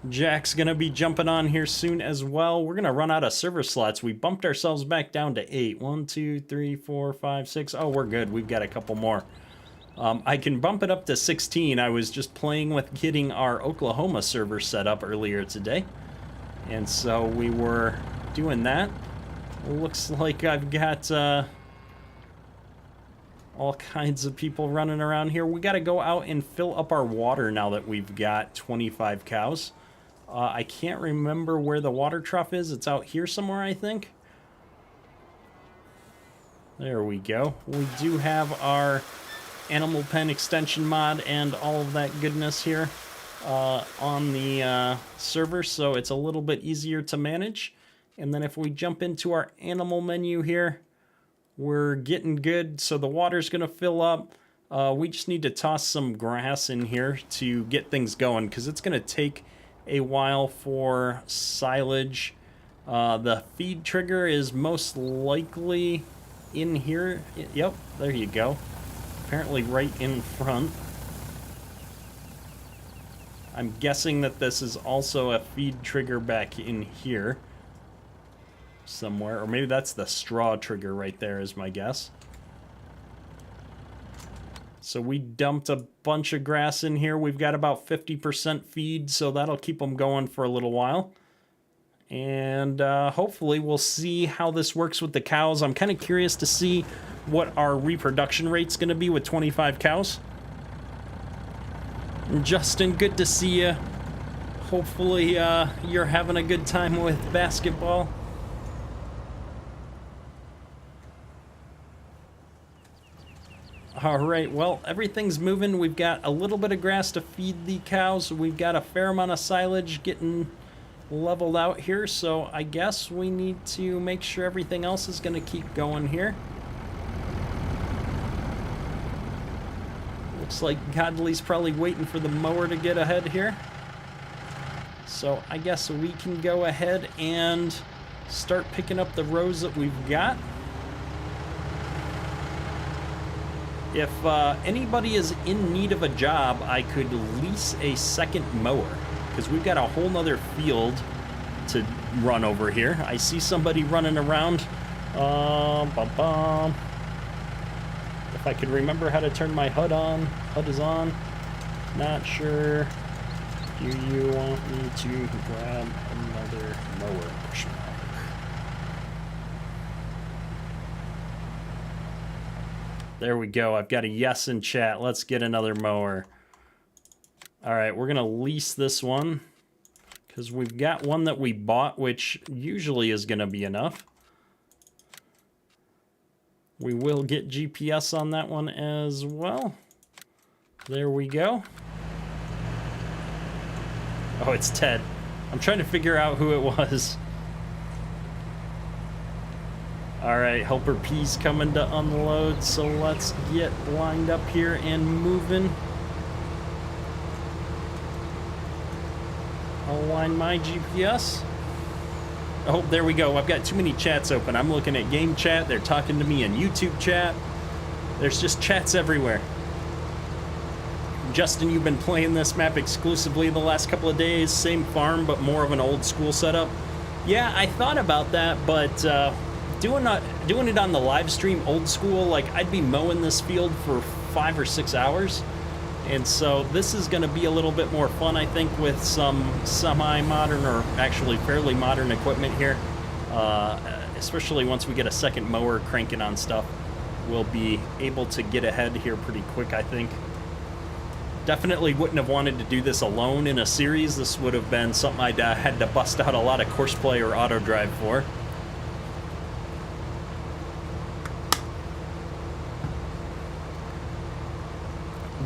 Jack's going to be jumping on here soon as well. We're going to run out of server slots. We bumped ourselves back down to 8. 1, 2, 3, 4, 5, 6. Oh, we're good. We've got a couple more. I can bump it up to 16. I was just playing with getting our Oklahoma server set up earlier today. And so we were doing that. Looks like I've got all kinds of people running around here. We got to go out and fill up our water now that we've got 25 cows. I can't remember where the water trough is. It's out here somewhere, I think. There we go. We do have our animal pen extension mod and all of that goodness here on the server, so it's a little bit easier to manage. And then if we jump into our animal menu here, we're getting good, so the water's going to fill up. We just need to toss some grass in here to get things going, because it's going to take a while for silage. The feed trigger is most likely in here. Yep, there you go. Apparently right in front. I'm guessing that this is also a feed trigger back in here somewhere, or maybe that's the straw trigger right there is my guess. So we dumped a bunch of grass in here. We've got about 50% feed, so that'll keep them going for a little while. And hopefully we'll see how this works with the cows. I'm kind of curious to see what our reproduction rate's going to be with 25 cows. Justin, good to see you. Hopefully you're having a good time with basketball. All right, well, everything's moving. We've got a little bit of grass to feed the cows. We've got a fair amount of silage getting leveled out here, so I guess we need to make sure everything else is going to keep going here. Looks like Godly's probably waiting for the mower to get ahead here. So I guess we can go ahead and start picking up the rows that we've got. If anybody is in need of a job, I could lease a second mower, because we've got a whole nother field to run over here. I see somebody running around. If I could remember how to turn my HUD on. HUD is on. Not sure. Do you want me to grab another mower? There we go. I've got a yes in chat. Let's get another mower. All right, we're going to lease this one because we've got one that we bought, which usually is going to be enough. We will get GPS on that one as well. There we go. Oh, it's Ted. I'm trying to figure out who it was. All right, Helper P's coming to unload, so let's get lined up here and moving. I'll line my GPS. Oh, there we go. I've got too many chats open. I'm looking at game chat. They're talking to me in YouTube chat. There's just chats everywhere. Justin, you've been playing this map exclusively the last couple of days. Same farm, but more of an old school setup. Yeah, I thought about that, but doing it on the live stream old school, like I'd be mowing this field for 5 or 6 hours. And so this is going to be a little bit more fun, I think, with some semi-modern or actually fairly modern equipment here. Especially once we get a second mower cranking on stuff, we'll be able to get ahead here pretty quick, I think. Definitely wouldn't have wanted to do this alone in a series. This would have been something I'd had to bust out a lot of course play or auto drive for.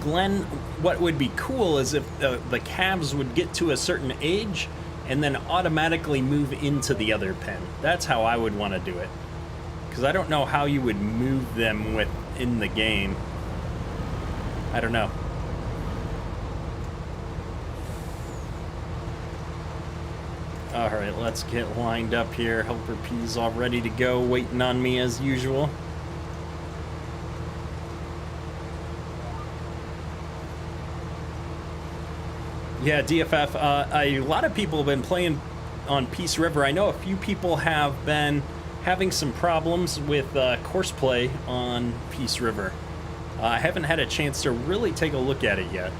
Glenn, what would be cool is if the calves would get to a certain age and then automatically move into the other pen. That's how I would want to do it. Because I don't know how you would move them within the game. I don't know. Alright, let's get lined up here. Helper P's all ready to go, waiting on me as usual. Yeah, DFF, a lot of people have been playing on Peace River. I know a few people have been having some problems with course play on Peace River. I haven't had a chance to really take a look at it yet.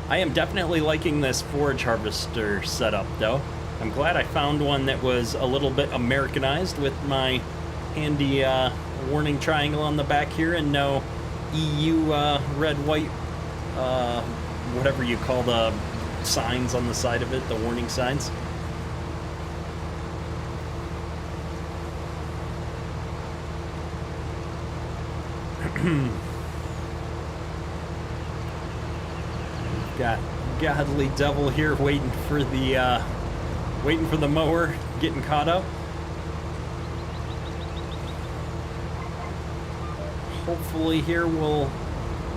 I am definitely liking this forage harvester setup, though. I'm glad I found one that was a little bit Americanized with my handy warning triangle on the back here and no EU red, white, whatever you call the signs on the side of it, the warning signs. Got Godly Devil here waiting for the mower, getting caught up. Hopefully here we'll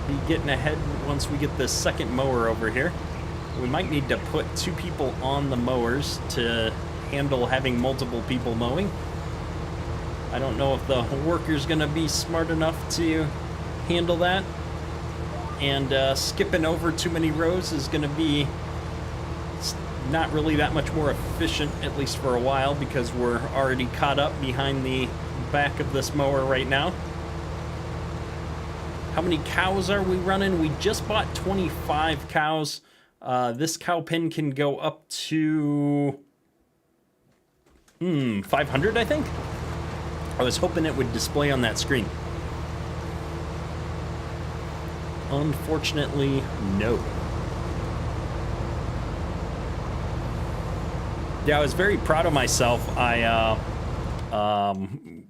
be getting ahead once we get this second mower over here. We might need to put 2 people on the mowers to handle having multiple people mowing. I don't know if the worker's gonna be smart enough to handle that. And skipping over too many rows is gonna be not really that much more efficient, at least for a while, because we're already caught up behind the back of this mower right now. How many cows are we running? We just bought 25 cows. This cow pen can go up to 500, I think. I was hoping it would display on that screen. Unfortunately, no. Yeah, I was very proud of myself. I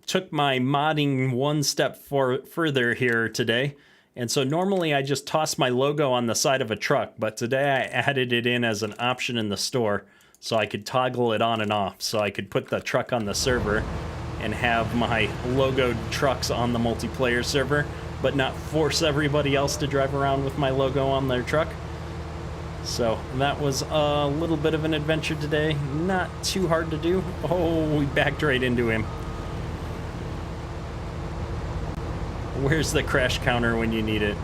took my modding one step further here today. And so normally I just toss my logo on the side of a truck, but today I added it in as an option in the store so I could toggle it on and off. So I could put the truck on the server and have my logoed trucks on the multiplayer server, but not force everybody else to drive around with my logo on their truck. So that was a little bit of an adventure today. Not too hard to do. Oh, we backed right into him. Where's the crash counter when you need it?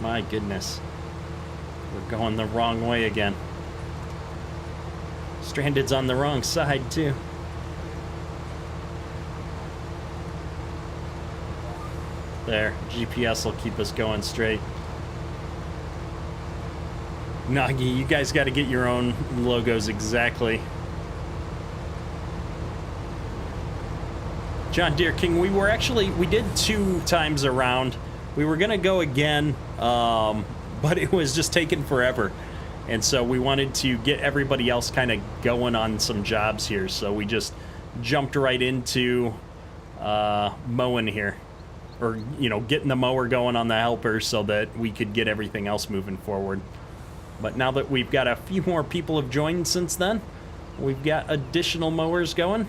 My goodness. We're going the wrong way again. Stranded's on the wrong side, too. There, GPS will keep us going straight. Nagi, you guys got to get your own logos exactly. John Deere King, we did 2 times around. We were gonna go again, but it was just taking forever. And so we wanted to get everybody else kind of going on some jobs here. So we just jumped right into mowing here. Or, you know, getting the mower going on the helper so that we could get everything else moving forward. But now that we've got a few more people have joined since then, we've got additional mowers going.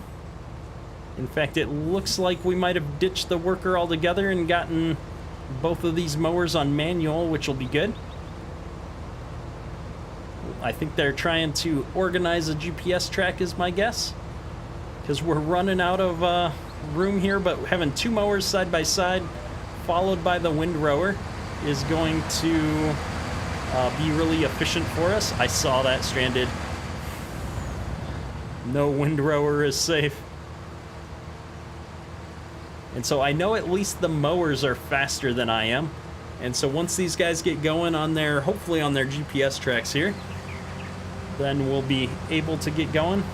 In fact, it looks like we might have ditched the worker altogether and gotten both of these mowers on manual, which will be good. I think they're trying to organize a GPS track is my guess. Because we're running out of room here, but having two mowers side by side, followed by the windrower, is going to be really efficient for us. I saw that stranded. No windrower is safe. And so I know at least the mowers are faster than I am. And so once these guys get going on their, hopefully on their GPS tracks here, then we'll be able to get going.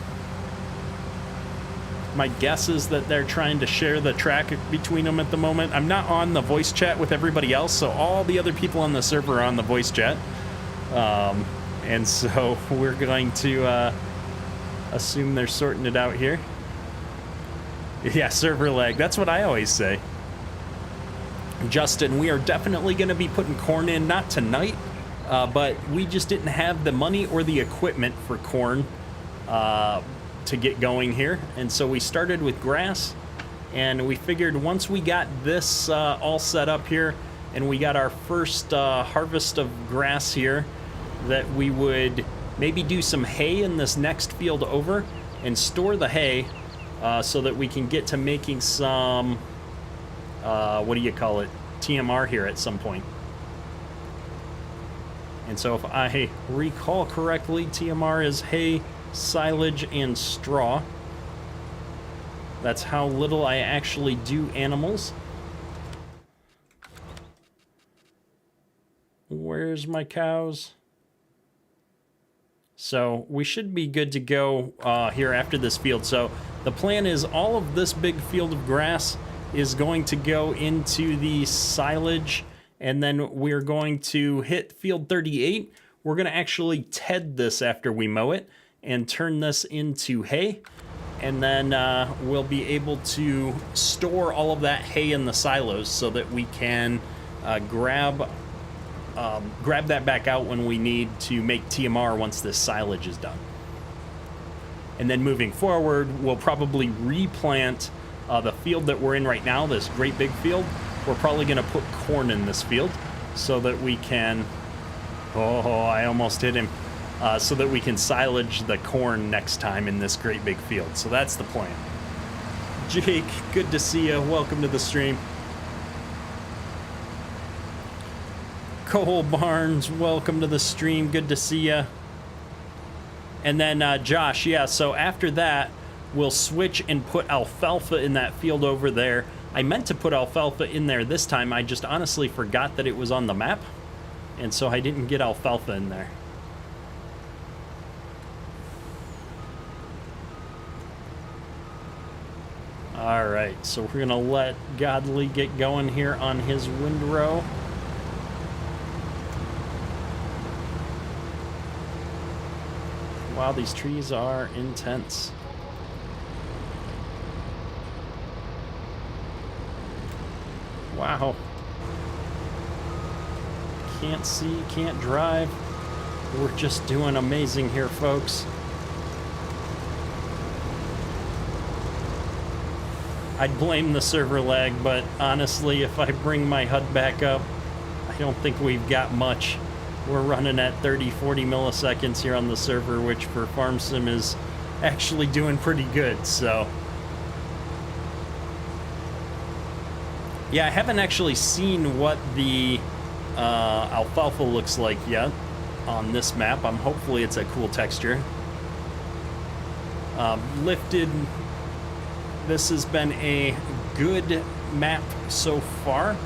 My guess is that they're trying to share the track between them at the moment. I'm not on the voice chat with everybody else, so all the other people on the server are on the voice chat. And so we're going to assume they're sorting it out here. Yeah, server lag. That's what I always say. Justin, we are definitely going to be putting corn in, not tonight, but we just didn't have the money or the equipment for corn to get going here. And so we started with grass, and we figured once we got this all set up here and we got our first harvest of grass here, that we would maybe do some hay in this next field over and store the hay so that we can get to making some, what do you call it, TMR here at some point. And so if I recall correctly, TMR is hay, silage, and straw. That's how little I actually do animals. Where's my cows? So we should be good to go here after this field. So the plan is all of this big field of grass is going to go into the silage, and then we're going to hit field 38. We're going to actually ted this after we mow it and turn this into hay, and then we'll be able to store all of that hay in the silos so that we can grab that back out when we need to make TMR once this silage is done. And then moving forward, we'll probably replant the field that we're in right now, this great big field. We're probably going to put corn in this field so that we can... Oh, I almost hit him. So that we can silage the corn next time in this great big field. So that's the plan. Jake, good to see you. Welcome to the stream. Cole Barnes, welcome to the stream. Good to see you. And then Josh, yeah, so after that, we'll switch and put alfalfa in that field over there. I meant to put alfalfa in there this time. I just honestly forgot that it was on the map. And so I didn't get alfalfa in there. All right, so we're gonna let Godly get going here on his windrow. Wow, these trees are intense. Wow. Can't see, can't drive. We're just doing amazing here, folks. I'd blame the server lag, but honestly, if I bring my HUD back up, I don't think we've got much. We're running at 30, 40 milliseconds here on the server, which for Farm Sim is actually doing pretty good, so. Yeah, I haven't actually seen what the alfalfa looks like yet on this map. Hopefully it's a cool texture. Lifted. This has been a good map so far.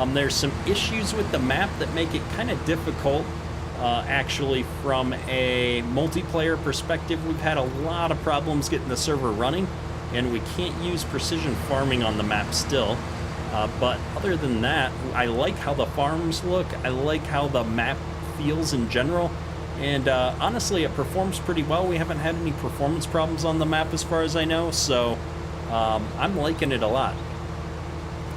There's some issues with the map that make it kind of difficult, actually, from a multiplayer perspective. We've had a lot of problems getting the server running, and we can't use precision farming on the map still. But other than that, I like how the farms look. I like how the map feels in general. And honestly, it performs pretty well. We haven't had any performance problems on the map as far as I know, so I'm liking it a lot.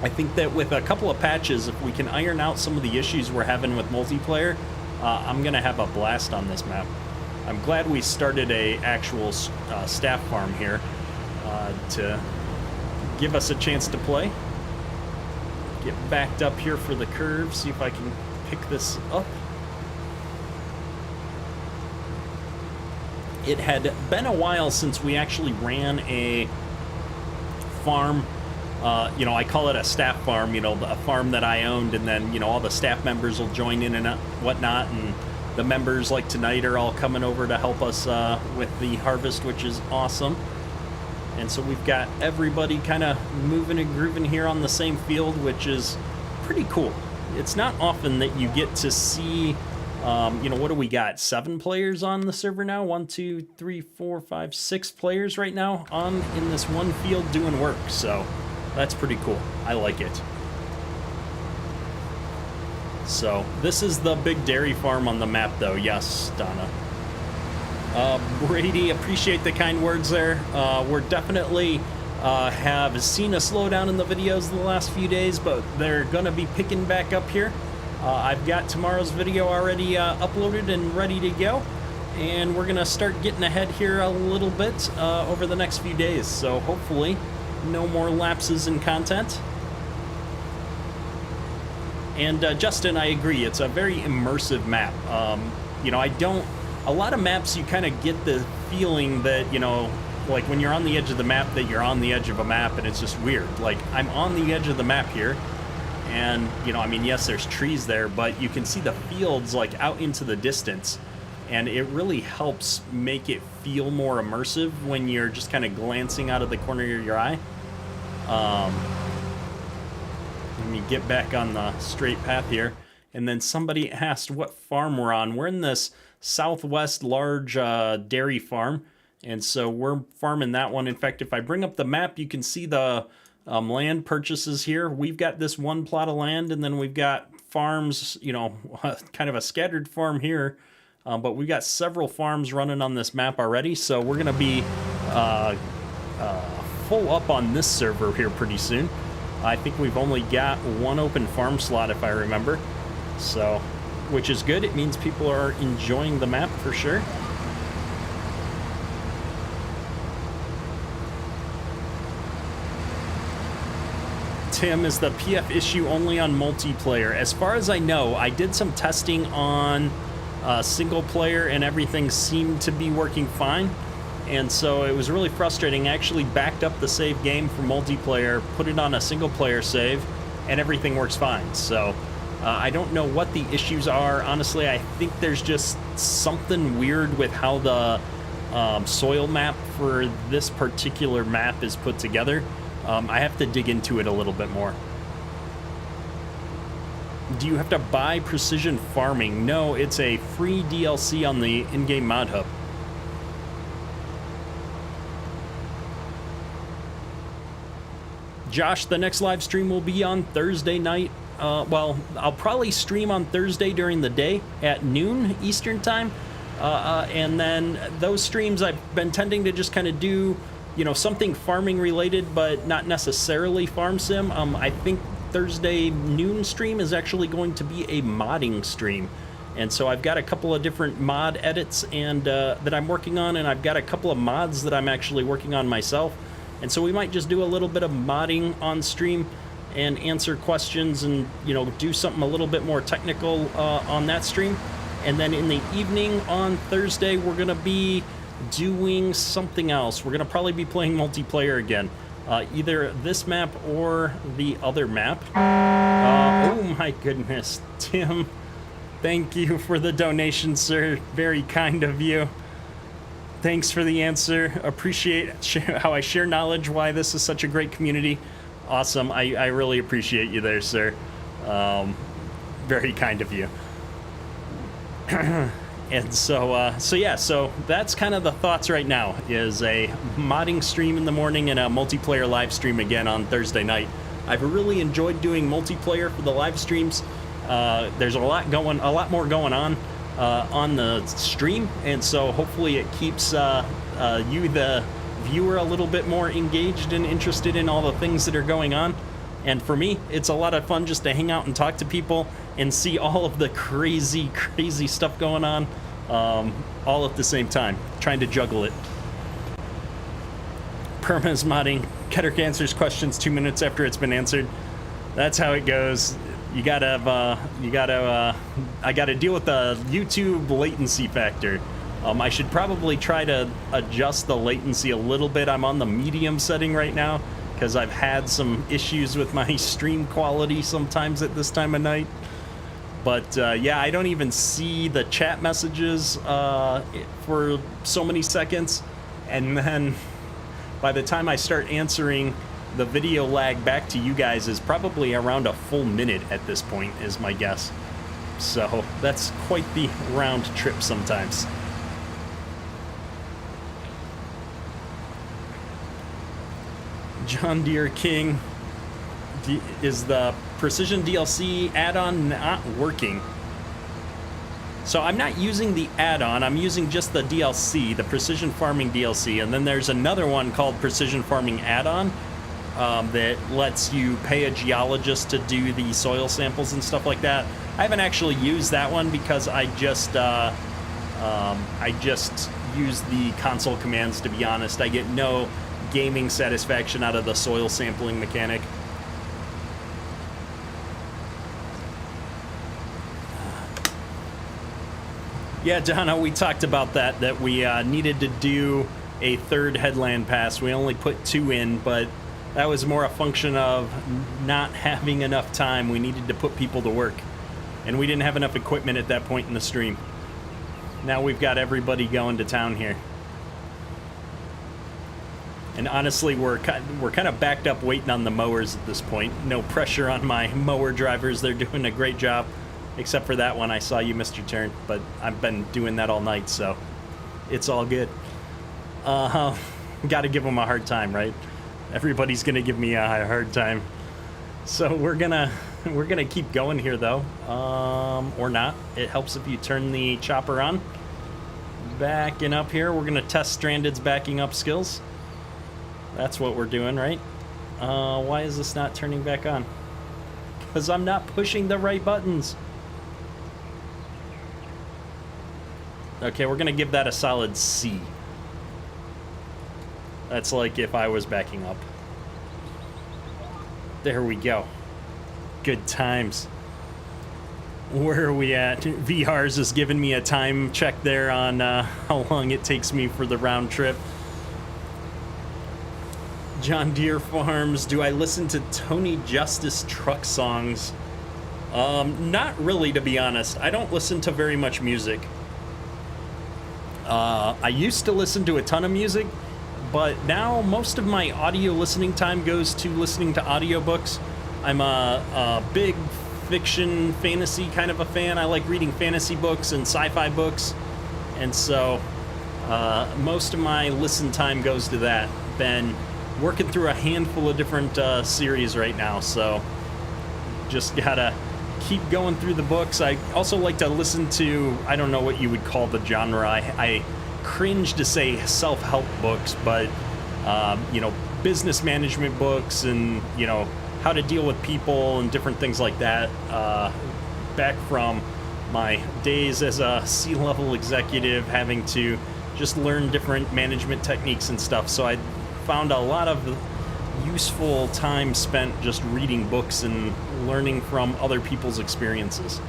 I think that with a couple of patches, if we can iron out some of the issues we're having with multiplayer, I'm going to have a blast on this map. I'm glad we started a actual staff farm here to give us a chance to play. Get backed up here for the curve, see if I can pick this up. It had been a while since we actually ran a farm. You know, I call it a staff farm, you know, a farm that I owned, and then, you know, all the staff members will join in and whatnot, and the members like tonight are all coming over to help us with the harvest, which is awesome. And so we've got everybody kind of moving and grooving here on the same field, which is pretty cool. It's not often that you get to see, you know, what do we got? 7 players on the server now? 1, 2, 3, 4, 5, 6 players right now on in this one field doing work. So that's pretty cool. I like it. So this is the big dairy farm on the map, though. Yes, Donna. Brady, appreciate the kind words there. We're definitely have seen a slowdown in the videos the last few days, but they're going to be picking back up here. I've got tomorrow's video already uploaded and ready to go, and we're going to start getting ahead here a little bit over the next few days. So hopefully no more lapses in content. And Justin, I agree. It's a very immersive map. You know, a lot of maps you kind of get the feeling that, you know, like when you're on the edge of the map, that you're on the edge of a map, and it's just weird. Like, I'm on the edge of the map here, and, you know, I mean, yes, there's trees there, but you can see the fields, like, out into the distance, and it really helps make it feel more immersive when you're just kind of glancing out of the corner of your eye. Let me get back on the straight path here. And then somebody asked what farm we're on. We're in this southwest large dairy farm, and so we're farming that one. In fact, if I bring up the map, you can see the land purchases here. We've got this one plot of land, and then we've got farms, you know, kind of a scattered farm here, but we've got several farms running on this map already, so we're going to be full up on this server here pretty soon. I think we've only got 1 open farm slot, if I remember, so, which is good. It means people are enjoying the map for sure. Tim, is the PF issue only on multiplayer? As far as I know, I did some testing on single player, and everything seemed to be working fine. And so it was really frustrating. I actually backed up the save game for multiplayer, put it on a single player save, and everything works fine. So I don't know what the issues are. Honestly, I think there's just something weird with how the soil map for this particular map is put together. I have to dig into it a little bit more. Do you have to buy Precision Farming? No, it's a free DLC on the in-game mod hub. Josh, the next live stream will be on Thursday night. Well, I'll probably stream on Thursday during the day at noon Eastern time. And then those streams I've been tending to just kind of do, you know, something farming related, but not necessarily farm sim. I think Thursday noon stream is actually going to be a modding stream. And so I've got a couple of different mod edits and that I'm working on, and I've got a couple of mods that I'm actually working on myself. And so we might just do a little bit of modding on stream and answer questions and, you know, do something a little bit more technical on that stream. And then in the evening on Thursday, we're going to be doing something else. We're going to probably be playing multiplayer again. Either this map or the other map. Oh my goodness, Tim. Thank you for the donation, sir. Very kind of you. Thanks for the answer. Appreciate how I share knowledge, why this is such a great community. Awesome. I really appreciate you there, sir. Very kind of you. And so yeah, so that's kind of the thoughts right now, is a modding stream in the morning and a multiplayer live stream again on Thursday night. I've really enjoyed doing multiplayer for the live streams. There's a lot more going on. on the stream, and so hopefully it keeps you, the viewer, a little bit more engaged and interested in all the things that are going on. And for me, it's a lot of fun just to hang out and talk to people and see all of the crazy stuff going on, all at the same time, trying to juggle it. Perma's modding. Ketter answers questions 2 minutes after it's been answered. That's how it goes. I gotta deal with the YouTube latency factor. I should probably try to adjust the latency a little bit. I'm on the medium setting right now because I've had some issues with my stream quality sometimes at this time of night. But yeah, I don't even see the chat messages for so many seconds, and then by the time I start answering, the video lag back to you guys is probably around a full minute at this point, is my guess. So that's quite the round trip sometimes. John Deere King, is the Precision DLC add-on not working? So I'm not using the add-on, I'm using just the DLC, the Precision Farming DLC, and then there's another one called Precision Farming Add-on that lets you pay a geologist to do the soil samples and stuff like that. I haven't actually used that one because I just use the console commands, to be honest. I get no gaming satisfaction out of the soil sampling mechanic. Yeah, Donna, we talked about that we needed to do a third headland pass. We only put 2 in, but that was more a function of not having enough time. We needed to put people to work, and we didn't have enough equipment at that point in the stream. Now we've got everybody going to town here. And honestly, we're kind of backed up waiting on the mowers at this point. No pressure on my mower drivers. They're doing a great job. Except for that one, I saw you missed your turn, but I've been doing that all night, so it's all good. Got to give them a hard time, right? Everybody's gonna give me a hard time. So we're gonna keep going here, though, or not. It helps if you turn the chopper on. Backing up here, we're gonna test Stranded's backing up skills. That's what we're doing, right? Why is this not turning back on? Because I'm not pushing the right buttons. Okay, we're gonna give that a solid C. That's like if I was backing up. There we go. Good times. Where are we at? VR's is giving me a time check there on how long it takes me for the round trip. John Deere Farms, do I listen to Tony Justice truck songs? Not really, to be honest. I don't listen to very much music. I used to listen to a ton of music, but now most of my audio listening time goes to listening to audiobooks. I'm a big fiction, fantasy kind of a fan. I like reading fantasy books and sci-fi books, and so most of my listen time goes to that. Been working through a handful of different series right now, so just gotta keep going through the books. I also like to listen to, I don't know what you would call the genre. I cringe to say self-help books, but you know, business management books, and you know, how to deal with people and different things like that. Back from my days as a C-level executive, having to just learn different management techniques and stuff. So I found a lot of useful time spent just reading books and learning from other people's experiences.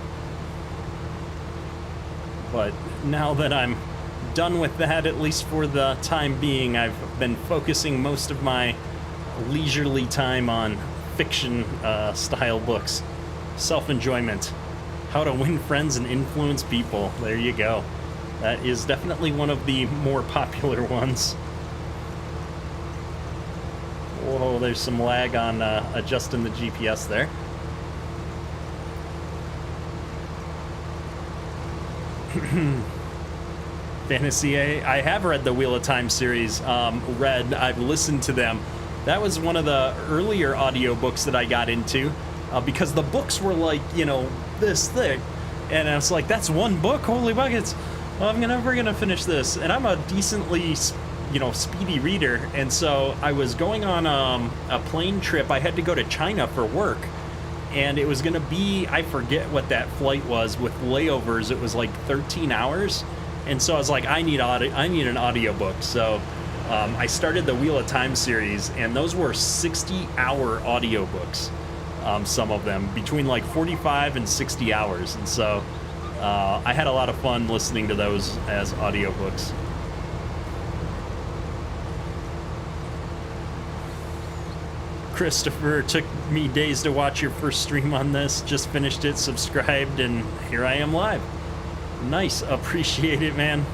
But now that I'm done with that, at least for the time being, I've been focusing most of my leisurely time on fiction style books. Self-enjoyment. How to win friends and influence people. There you go. That is definitely one of the more popular ones. Whoa, there's some lag on adjusting the GPS there. Fantasy, I have read the Wheel of Time series. I've listened to them. That was one of the earlier audiobooks that I got into, because the books were like, you know, this thick, And I was like, that's one book, holy buckets. Well, I'm never gonna finish this. And I'm a decently, you know, speedy reader. And so I was going on a plane trip. I had to go to China for work. And it was gonna be, I forget what that flight was with layovers. It was like 13 hours. And so I was like, I need an audiobook. So I started the Wheel of Time series, and those were 60-hour audiobooks. Some of them between like 45 and 60 hours. And so I had a lot of fun listening to those as audiobooks. Christopher, took me days to watch your first stream on this. Just finished it, subscribed, and here I am live. Nice, appreciate it, man.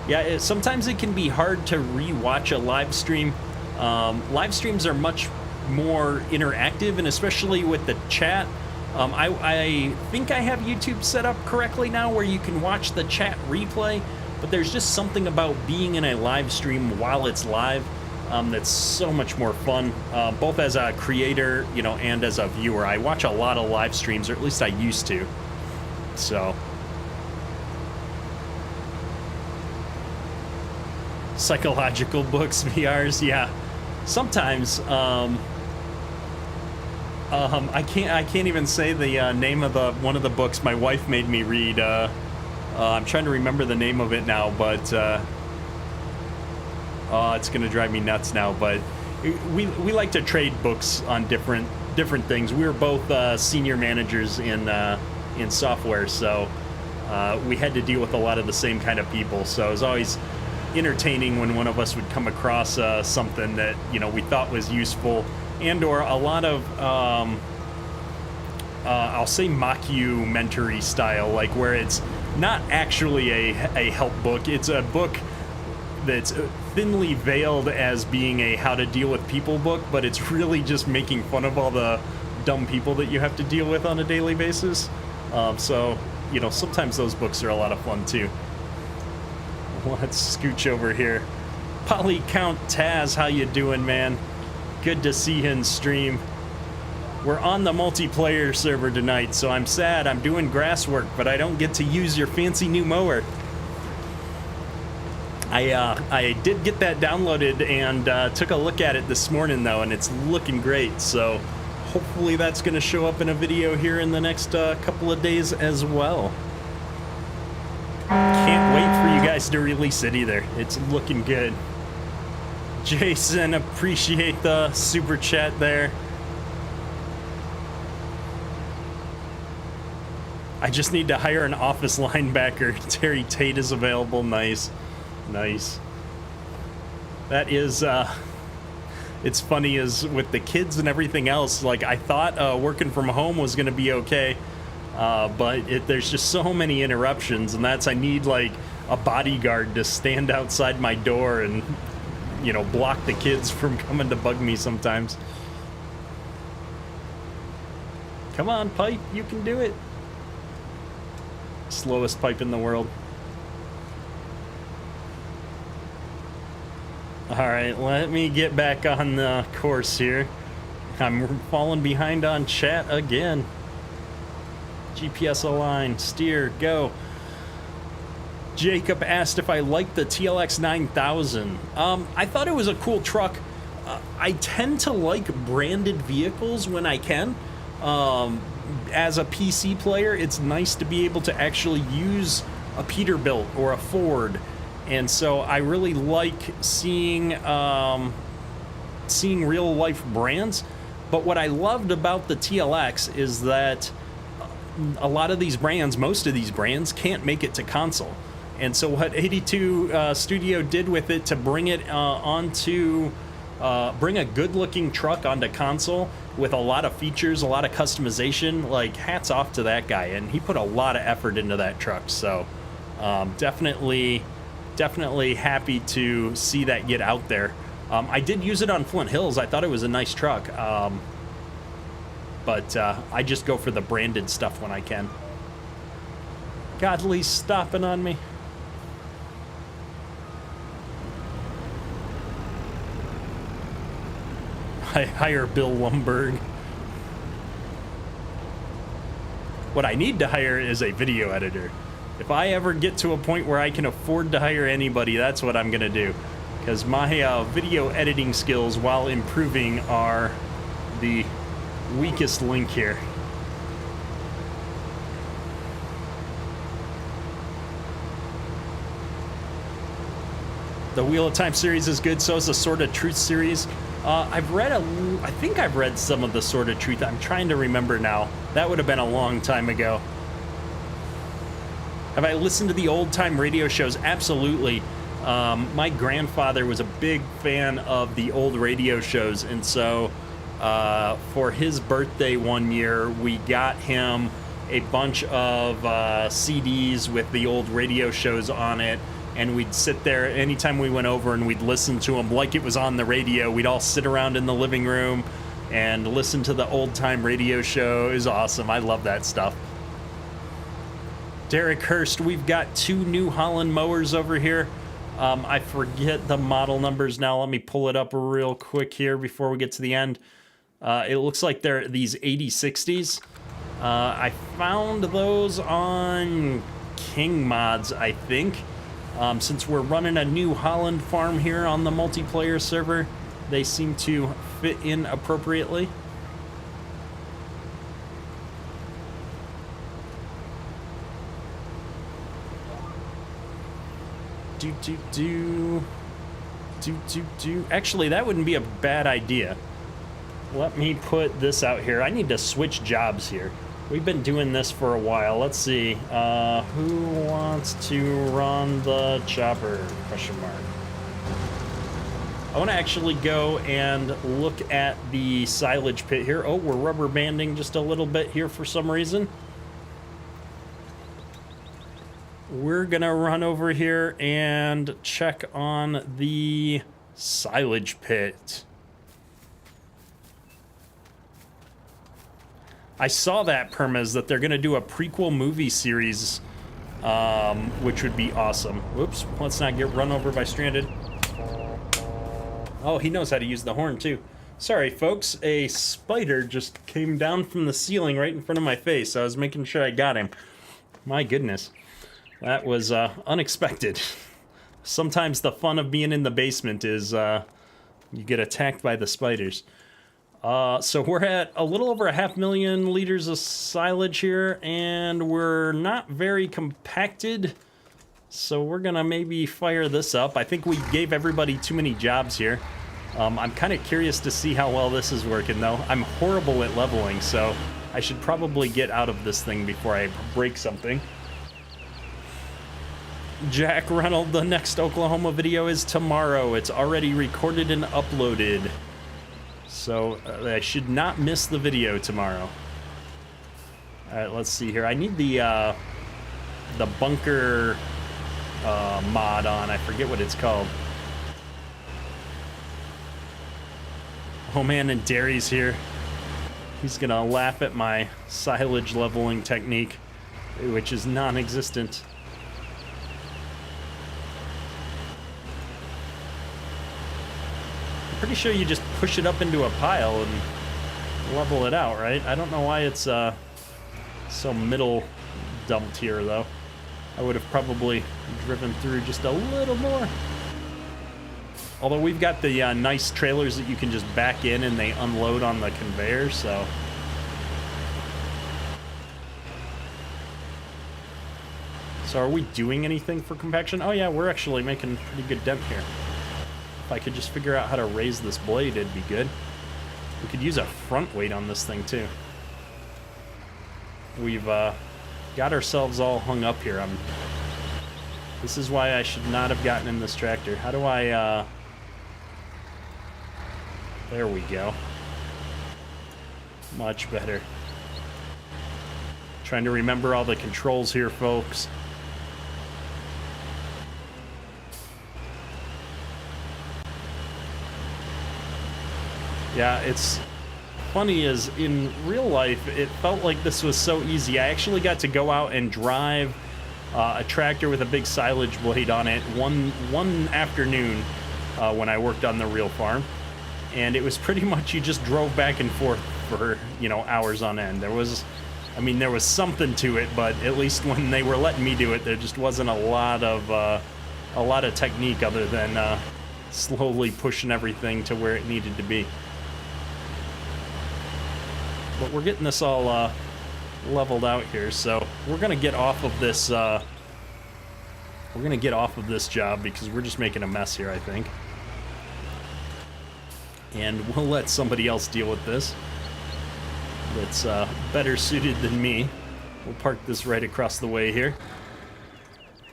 Yeah, sometimes it can be hard to re-watch a live stream. Live streams are much more interactive, and especially with the chat. I think I have YouTube set up correctly now where you can watch the chat replay, but there's just something about being in a live stream while it's live that's so much more fun, both as a creator, you know, and as a viewer. I watch a lot of live streams, or at least I used to. So psychological books, VRs, yeah. Sometimes I can't even say the name of one of the books my wife made me read. I'm trying to remember the name of it now, but it's gonna drive me nuts now. But we like to trade books on different things. We were both senior managers in software, so we had to deal with a lot of the same kind of people. So it was always entertaining when one of us would come across something that, you know, we thought was useful, and or a lot of I'll say mockumentary style, like where it's not actually a help book. It's a book that's thinly veiled as being a how to deal with people book, but it's really just making fun of all the dumb people that you have to deal with on a daily basis. So, you know, sometimes those books are a lot of fun too. Let's scooch over here. Polycount Taz, how you doing, man? Good to see you in stream. We're on the multiplayer server tonight, so I'm sad. I'm doing grass work, but I don't get to use your fancy new mower. I did get that downloaded and took a look at it this morning, though, and it's looking great. So hopefully that's going to show up in a video here in the next couple of days as well. Can't wait for you guys to release it either. It's looking good. Jason, appreciate the super chat there. I just need to hire an office linebacker. Terry Tate is available. Nice. Nice. That is, it's funny as with the kids and everything else, like I thought working from home was going to be okay. But there's just so many interruptions, and I need like a bodyguard to stand outside my door and, you know, block the kids from coming to bug me sometimes. Come on, pipe, you can do it. Slowest pipe in the world. All right, let me get back on the course here. I'm falling behind on chat again. GPS align, steer, go. Jacob asked if I liked the TLX 9000. I thought it was a cool truck. I tend to like branded vehicles when I can. As a PC player, it's nice to be able to actually use a Peterbilt or a Ford. And so I really like seeing real life brands. But what I loved about the TLX is that a lot of these brands, most of these brands, can't make it to console. And so what 82 Studio did with it to bring it bring a good-looking truck onto console with a lot of features, a lot of customization, like hats off to that guy. And he put a lot of effort into that truck. So definitely happy to see that get out there. I did use it on Flint Hills. I thought it was a nice truck. But I just go for the branded stuff when I can. Godly's stopping on me. I hire Bill Lumberg. What I need to hire is a video editor. If I ever get to a point where I can afford to hire anybody, that's what I'm gonna do. Because my video editing skills, while improving, are the weakest link here. The Wheel of Time series is good, so is the Sword of Truth series. I think I've read some of the Sword of Truth. I'm trying to remember now. That would have been a long time ago. Have I listened to the old-time radio shows? Absolutely. My grandfather was a big fan of the old radio shows, and so for his birthday one year, we got him a bunch of CDs with the old radio shows on it, and we'd sit there anytime we went over and we'd listen to them like it was on the radio. We'd all sit around in the living room and listen to the old-time radio show. It was awesome. I love that stuff. Derek Hurst, we've got 2 New Holland mowers over here. I forget the model numbers now. Let me pull it up real quick here before we get to the end. It looks like they're these 8060s. I found those on King Mods, I think. Since we're running a New Holland farm here on the multiplayer server, they seem to fit in appropriately. Actually, that wouldn't be a bad idea. Let me put this out here. I need to switch jobs here. We've been doing this for a while. Let's see. Who wants to run the chopper? Question mark. I want to actually go and look at the silage pit here. Oh, we're rubber banding just a little bit here for some reason. We're gonna run over here and check on the silage pit. I saw that, Permas, that they're gonna do a prequel movie series, which would be awesome. Whoops, let's not get run over by Stranded. Oh, he knows how to use the horn too. Sorry, folks, a spider just came down from the ceiling right in front of my face. I was making sure I got him. My goodness. That was unexpected. Sometimes the fun of being in the basement is you get attacked by the spiders. So we're at a little over 500,000 liters of silage here, and we're not very compacted. So we're gonna maybe fire this up. I think we gave everybody too many jobs here. I'm kind of curious to see how well this is working, though. I'm horrible at leveling, so I should probably get out of this thing before I break something. Jack Reynolds, the next Oklahoma video is tomorrow. It's already recorded and uploaded. So I should not miss the video tomorrow. Alright, let's see here. I need the bunker mod on. I forget what it's called. Oh man, and Derry's here. He's gonna laugh at my silage leveling technique, which is non-existent. Pretty sure you just push it up into a pile and level it out, right? I don't know why it's so middle dumped here, though. I would have probably driven through just a little more. Although we've got the nice trailers that you can just back in and they unload on the conveyor, so... So are we doing anything for compaction? Oh yeah, we're actually making a pretty good dent here. If I could just figure out how to raise this blade, it'd be good. We could use a front weight on this thing, too. We've got ourselves all hung up here. This is why I should not have gotten in this tractor. How do I... There we go. Much better. Trying to remember all the controls here, folks. Yeah, it's funny is in real life, it felt like this was so easy. I actually got to go out and drive a tractor with a big silage blade on it one afternoon when I worked on the real farm. And it was pretty much you just drove back and forth for, you know, hours on end. There was I mean, there was something to it, but at least when they were letting me do it, there just wasn't a lot of technique other than slowly pushing everything to where it needed to be. But we're getting this all leveled out here, so we're gonna get off of this. We're gonna get off of this job because we're just making a mess here, I think. And we'll let somebody else deal with this that's better suited than me. We'll park this right across the way here.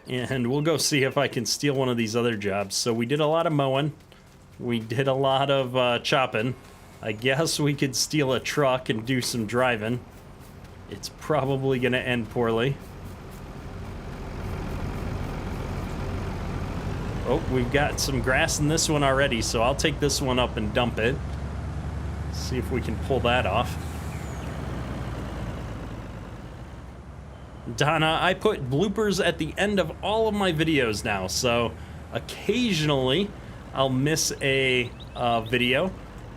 And we'll go see if I can steal one of these other jobs. So we did a lot of mowing. We did a lot of chopping. I guess we could steal a truck and do some driving. It's probably going to end poorly. Oh, we've got some grass in this one already, so I'll take this one up and dump it. See if we can pull that off. Donna, I put bloopers at the end of all of my videos now, so occasionally I'll miss a video,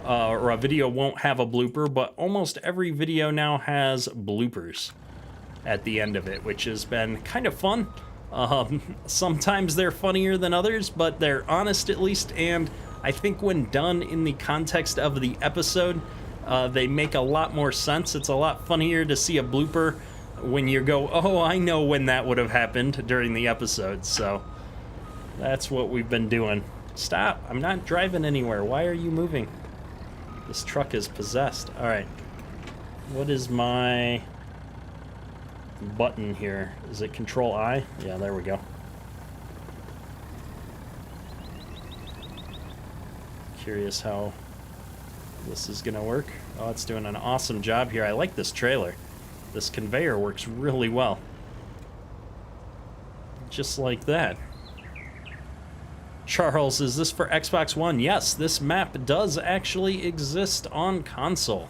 or a video won't have a blooper, but almost every video now has bloopers at the end of it, which has been kind of fun. Sometimes they're funnier than others, but they're honest at least, and I think when done in the context of the episode, they make a lot more sense. It's a lot funnier to see a blooper when you go, oh, I know when that would have happened during the episode. So that's what we've been doing. Stop, I'm not driving anywhere. Why are you moving? This truck is possessed. All right, what is my button here? Is it Control I? Yeah, there we go. Curious how this is gonna work. Oh, it's doing an awesome job here. I like this trailer. This conveyor works really well. Just like that. Charles, is this for Xbox One? Yes, this map does actually exist on console.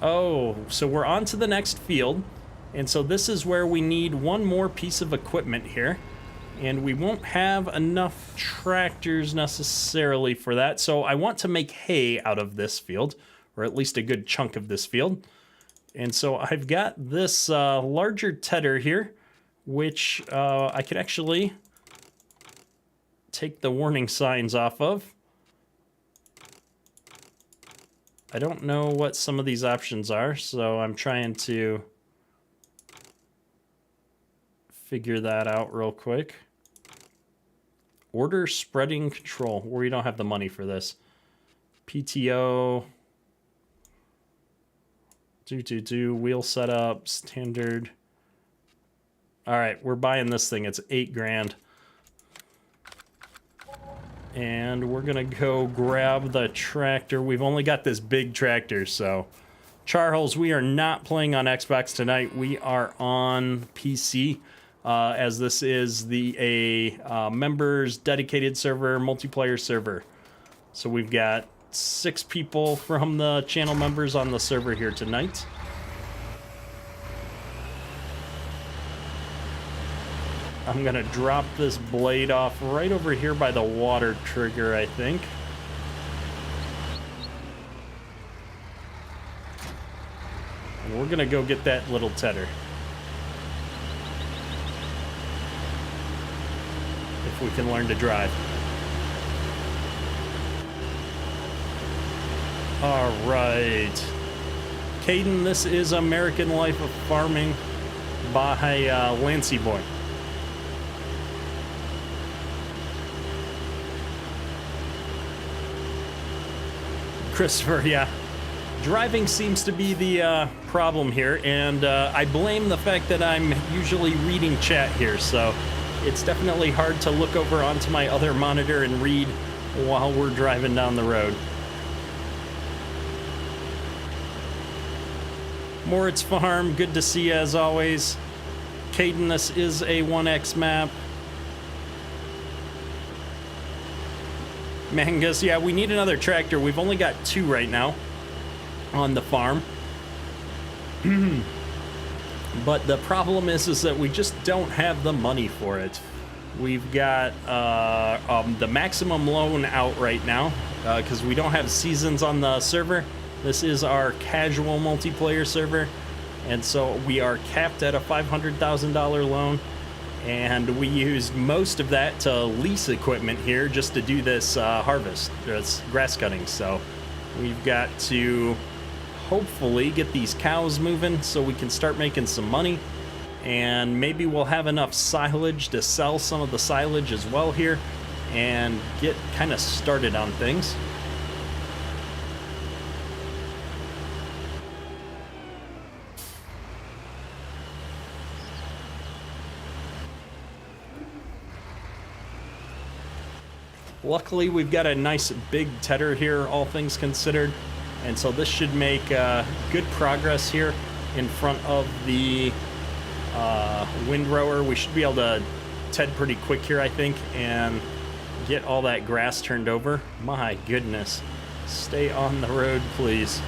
Oh, so we're on to the next field. And so this is where we need one more piece of equipment here. And we won't have enough tractors necessarily for that. So I want to make hay out of this field, or at least a good chunk of this field. And so I've got this larger tedder here, which I could actually take the warning signs off of. I don't know what some of these options are, so I'm trying to figure that out real quick. Order spreading control. We don't have the money for this. PTO. Wheel setup. Standard. All right, we're buying this thing. It's $8 grand. And we're gonna go grab the tractor. We've only got this big tractor, so. Charles, we are not playing on Xbox tonight. We are on PC. As this is a members dedicated server, multiplayer server. So we've got 6 people from the channel members on the server here tonight. I'm gonna drop this blade off right over here by the water trigger, I think. And we're gonna go get that little tedder. If we can learn to drive. All right. Caden, this is American Life of Farming by Lancey Boy. Christopher, yeah. Driving seems to be the problem here, and I blame the fact that I'm usually reading chat here, so it's definitely hard to look over onto my other monitor and read while we're driving down the road. Moritz Farm, good to see you as always. Caden, this is a 1X map. Mangus, yeah, we need another tractor. We've only got 2 right now on the farm. But the problem is that we just don't have the money for it. We've got the maximum loan out right now because we don't have seasons on the server. This is our casual multiplayer server, and so we are capped at a $500,000 loan, and we used most of that to lease equipment here just to do this harvest, this grass cutting. So we've got to hopefully get these cows moving so we can start making some money, and maybe we'll have enough silage to sell some of the silage as well here and get kind of started on things. Luckily, we've got a nice big tedder here, all things considered, and so this should make good progress here in front of the windrower. We should be able to ted pretty quick here, I think, and get all that grass turned over. My goodness. Stay on the road, please.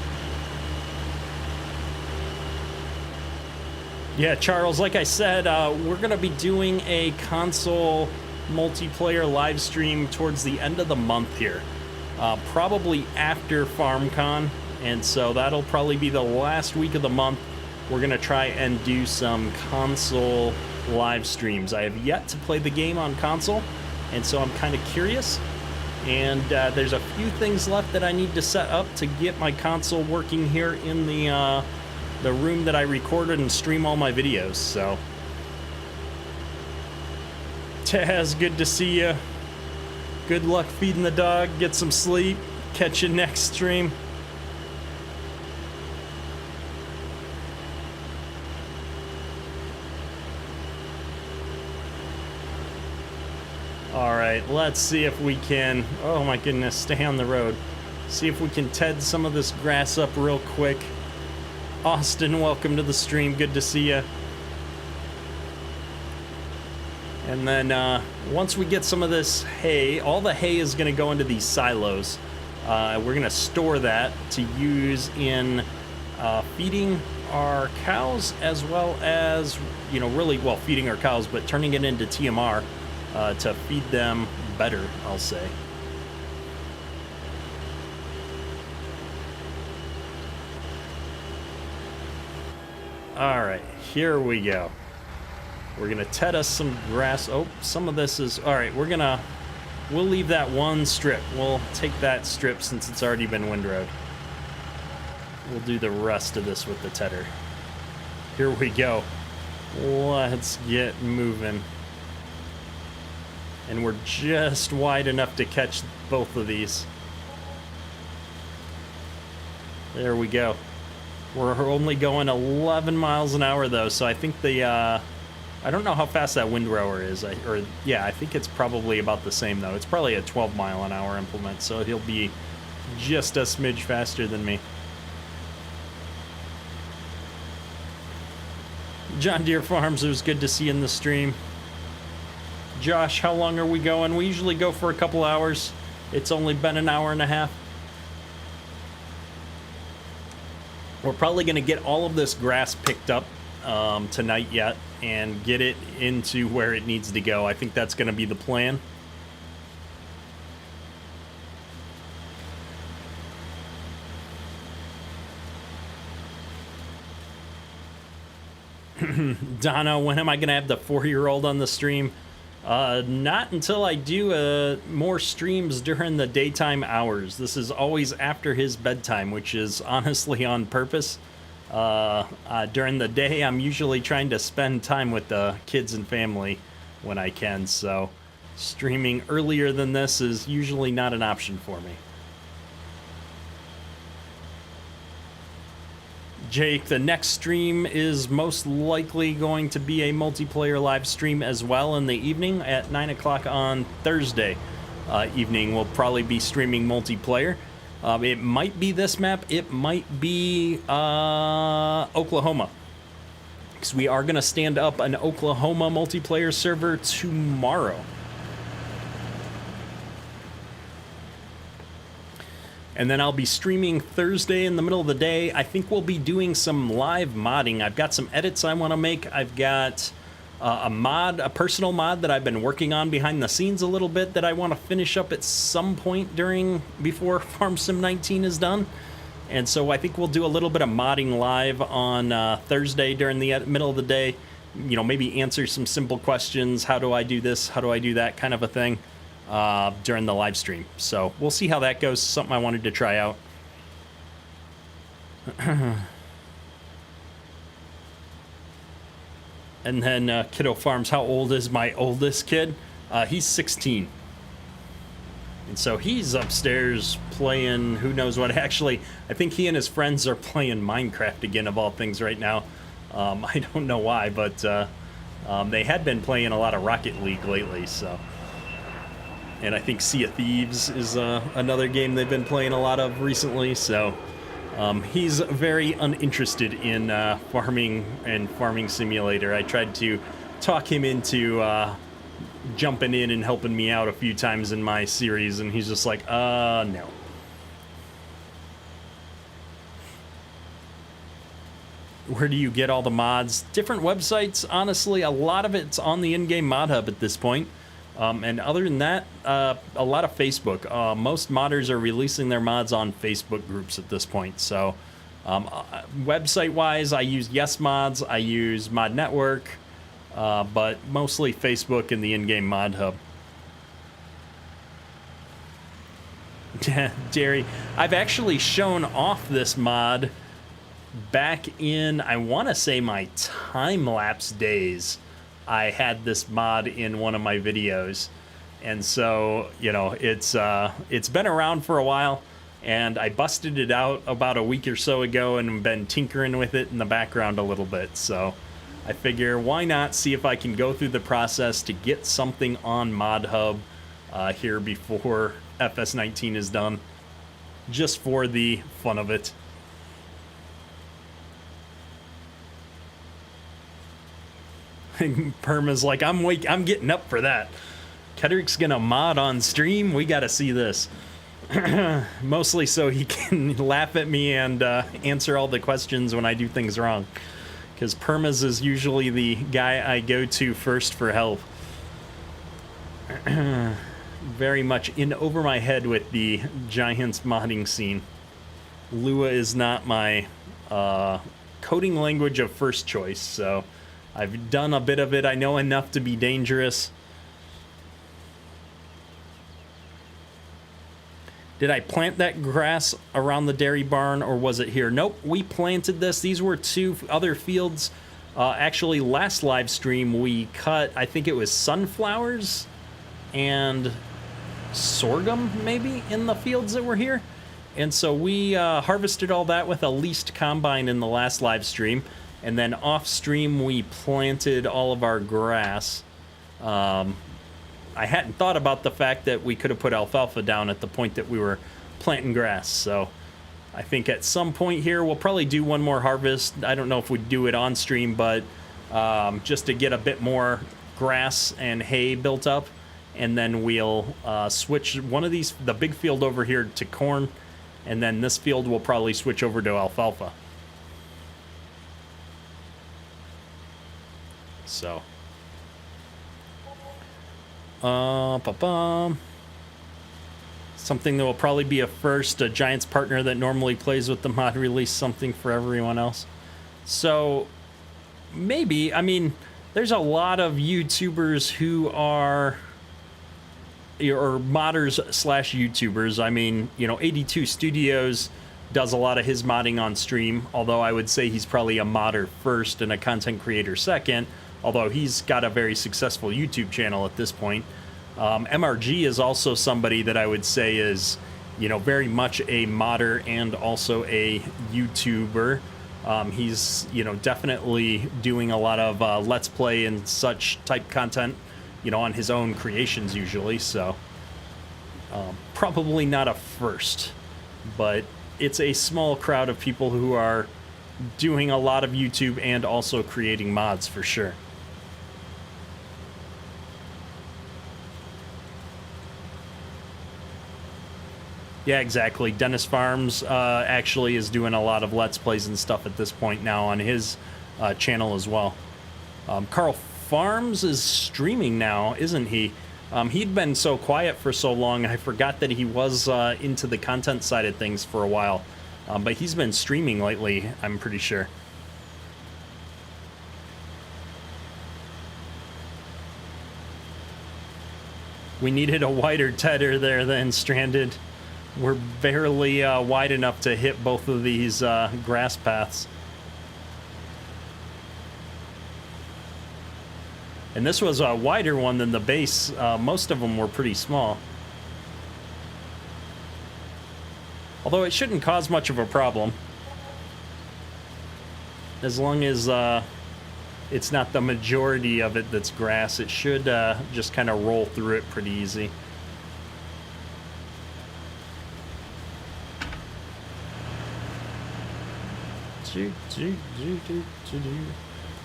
Yeah, Charles, like I said, we're going to be doing a console multiplayer live stream towards the end of the month here, probably after FarmCon, and so that'll probably be the last week of the month. We're gonna try and do some console live streams. I have yet to play the game on console, and so I'm kind of curious, and there's a few things left that I need to set up to get my console working here in the room that I recorded and stream all my videos. So Taz, good to see you. Good luck feeding the dog. Get some sleep. Catch you next stream. All right, let's see if we can, oh my goodness, stay on the road. See if we can ted some of this grass up real quick. Austin, welcome to the stream. Good to see you. And then once we get some of this hay, all the hay is going to go into these silos. We're going to store that to use in feeding our cows, as well as, you know, really, well, feeding our cows, but turning it into TMR to feed them better, I'll say. All right, here we go. We're gonna ted us some grass. Oh, some of this is, all right, we'll leave that one strip. We'll take that strip since it's already been windrowed. We'll do the rest of this with the tedder. Here we go. Let's get moving. And we're just wide enough to catch both of these. There we go. We're only going 11 miles an hour though, so I think the, I don't know how fast that windrower is, yeah, I think it's probably about the same though. It's probably a 12-mile-an-hour implement, so he'll be just a smidge faster than me. John Deere Farms, it was good to see you in the stream. Josh, how long are we going? We usually go for a couple hours. It's only been an hour and a half. We're probably going to get all of this grass picked up tonight yet and get it into where it needs to go. I think that's going to be the plan. Donna, when am I going to have the 4-year-old on the stream? Not until I do more streams during the daytime hours. This is always after his bedtime, which is honestly on purpose. During the day, I'm usually trying to spend time with the kids and family when I can, so streaming earlier than this is usually not an option for me. Jake, the next stream is most likely going to be a multiplayer live stream as well in the evening at 9 o'clock on Thursday evening. We'll probably be streaming multiplayer. It might be this map. It might be Oklahoma, because we are going to stand up an Oklahoma multiplayer server tomorrow. And then I'll be streaming Thursday in the middle of the day. I think we'll be doing some live modding. I've got some edits I want to make. I've got a personal mod that I've been working on behind the scenes a little bit that I want to finish up at some point before Farm Sim 19 is done. And so I think we'll do a little bit of modding live on Thursday during the middle of the day. You know, maybe answer some simple questions. How do I do this? How do I do that? Kind of a thing during the live stream. So we'll see how that goes. Something I wanted to try out. And then Kiddo Farms, how old is my oldest kid? He's 16. And so he's upstairs playing who knows what. Actually, I think he and his friends are playing Minecraft again, of all things, right now. I don't know why, but they had been playing a lot of Rocket League lately, so. And I think Sea of Thieves is another game they've been playing a lot of recently, so. He's very uninterested in farming and Farming Simulator. I tried to talk him into jumping in and helping me out a few times in my series, and he's just like, no. Where do you get all the mods? Different websites, honestly. A lot of it's on the in-game mod hub at this point. And other than that, a lot of Facebook. Most modders are releasing their mods on Facebook groups at this point. So, website-wise, I use Yes Mods, I use Mod Network, but mostly Facebook and the in-game mod hub. Dairy, I've actually shown off this mod back in, I want to say, my time-lapse days. I had this mod in one of my videos, and so, you know, it's been around for a while, and I busted it out about a week or so ago and been tinkering with it in the background a little bit. So I figure, why not see if I can go through the process to get something on Mod Hub here before FS19 is done, just for the fun of it. Perma's like, I'm getting up for that. Kedrick's gonna mod on stream. We gotta see this. Mostly so he can laugh at me and answer all the questions when I do things wrong. Because Perma's is usually the guy I go to first for help. Very much in over my head with the Giants modding scene. Lua is not my coding language of first choice, so I've done a bit of it. I know enough to be dangerous. Did I plant that grass around the dairy barn, or was it here? Nope, we planted this. These were two other fields. Actually, last live stream we cut, I think it was sunflowers and sorghum, maybe, in the fields that were here. And so we harvested all that with a leased combine in the last live stream. And then off stream, we planted all of our grass. I hadn't thought about the fact that we could have put alfalfa down at the point that we were planting grass. So I think at some point here, we'll probably do one more harvest. I don't know if we'd do it on stream, but just to get a bit more grass and hay built up. And then we'll switch one of these, the big field over here, to corn. And then this field will probably switch over to alfalfa. So, something that will probably be a first, a Giants partner that normally plays with the mod release something for everyone else. So, maybe, I mean, there's a lot of YouTubers who are, or modders slash YouTubers. I mean, you know, 82 Studios does a lot of his modding on stream, although I would say he's probably a modder first and a content creator second. Although he's got a very successful YouTube channel at this point. MRG is also somebody that I would say is, you know, very much a modder and also a YouTuber. He's, you know, definitely doing a lot of Let's Play and such type content, you know, on his own creations usually. So probably not a first, but it's a small crowd of people who are doing a lot of YouTube and also creating mods for sure. Yeah, exactly. Dennis Farms actually is doing a lot of Let's Plays and stuff at this point now on his channel as well. Carl Farms is streaming now, isn't he? He'd been so quiet for so long, I forgot that he was into the content side of things for a while. But he's been streaming lately, I'm pretty sure. We needed a wider tedder there then, Stranded. We're barely wide enough to hit both of these grass paths. And this was a wider one than the base. Most of them were pretty small. Although it shouldn't cause much of a problem. As long as it's not the majority of it that's grass, it should just kind of roll through it pretty easy.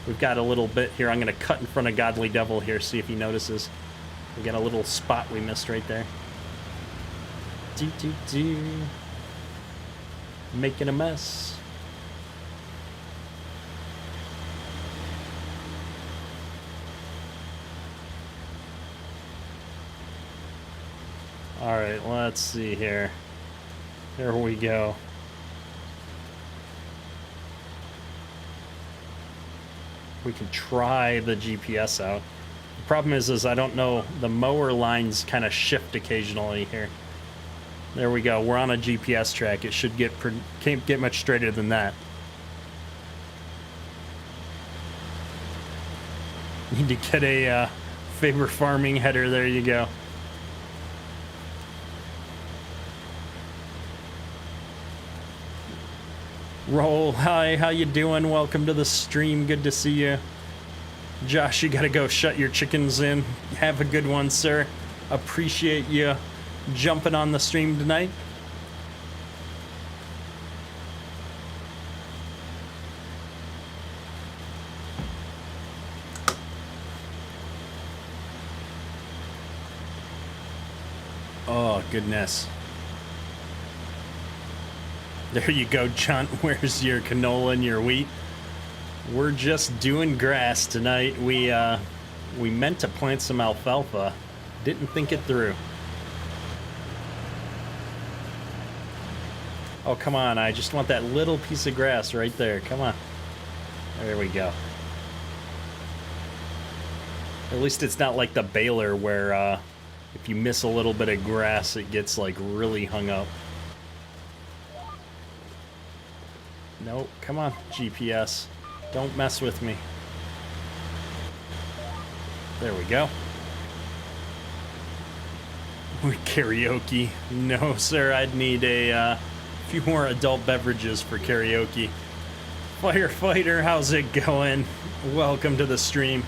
We've got a little bit here. I'm going to cut in front of Godly Devil here, see if he notices. We got a little spot we missed right there. Making a mess. All right, let's see here. There we go. We can try the GPS out. The problem is I don't know, the mower lines kind of shift occasionally here. There we go. We're on a GPS track. It should can't get much straighter than that. Need to get a Faber farming header. There you go. Roll, hi, how you doing? Welcome to the stream. Good to see you. Josh, you gotta go shut your chickens in. Have a good one, sir. Appreciate you jumping on the stream tonight. Oh, goodness. There you go, John. Where's your canola and your wheat? We're just doing grass tonight. We meant to plant some alfalfa. Didn't think it through. Oh, come on. I just want that little piece of grass right there. Come on. There we go. At least it's not like the baler where if you miss a little bit of grass, it gets like really hung up. Nope, come on, GPS. Don't mess with me. There we go. Karaoke. No, sir, I'd need a few more adult beverages for karaoke. Firefighter, how's it going? Welcome to the stream.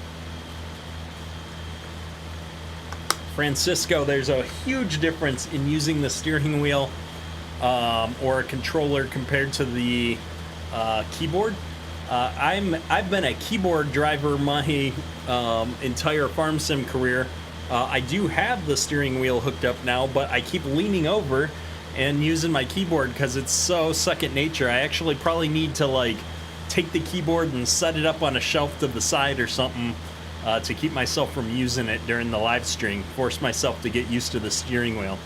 Francisco, there's a huge difference in using the steering wheel or a controller compared to the keyboard. I've been a keyboard driver my entire farm sim career. I do have the steering wheel hooked up now, but I keep leaning over and using my keyboard because it's so second nature. I actually probably need to like take the keyboard and set it up on a shelf to the side or something to keep myself from using it during the live stream. Force myself to get used to the steering wheel.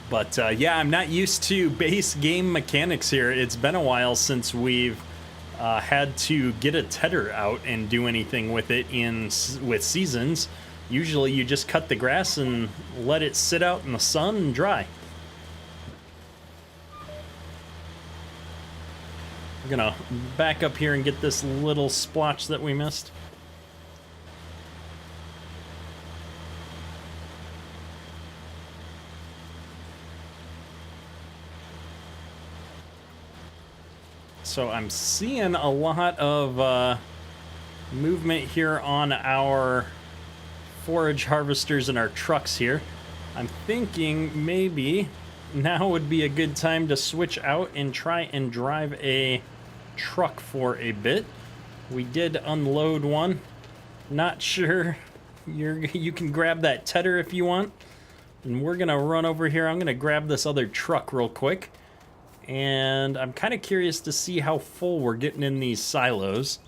But yeah, I'm not used to base game mechanics here. It's been a while since we've had to get a tedder out and do anything with it with seasons. Usually you just cut the grass and let it sit out in the sun and dry. We're gonna back up here and get this little splotch that we missed. So I'm seeing a lot of movement here on our forage harvesters and our trucks here. I'm thinking maybe now would be a good time to switch out and try and drive a truck for a bit. We did unload one. Not sure. You can grab that tedder if you want. And we're gonna run over here. I'm gonna grab this other truck real quick. And I'm kind of curious to see how full we're getting in these silos.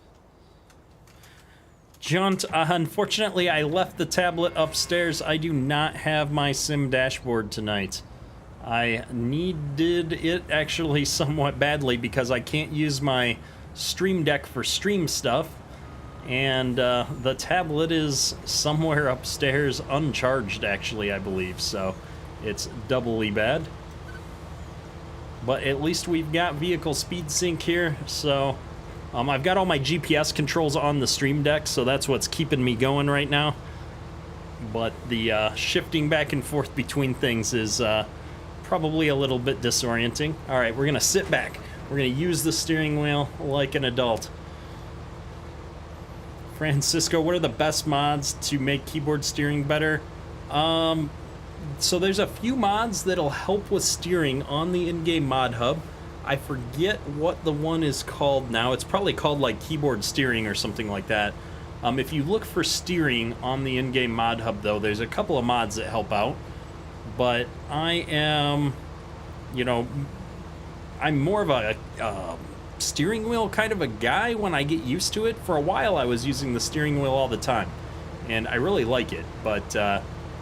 Junt, unfortunately, I left the tablet upstairs. I do not have my sim dashboard tonight. I needed it actually somewhat badly because I can't use my Stream Deck for stream stuff. And the tablet is somewhere upstairs uncharged, actually, I believe. So it's doubly bad. But at least we've got vehicle speed sync here. So I've got all my GPS controls on the Stream Deck, so that's what's keeping me going right now. But the shifting back and forth between things is probably a little bit disorienting. All right, we're going to sit back. We're going to use the steering wheel like an adult. Francisco, what are the best mods to make keyboard steering better? So there's a few mods that'll help with steering on the in-game mod hub. I forget what the one is called now. It's probably called like keyboard steering or something like that. If you look for steering on the in-game mod hub, though, there's a couple of mods that help out. But I am, you know, I'm more of a steering wheel kind of a guy when I get used to it. For a while, I was using the steering wheel all the time, and I really like it. But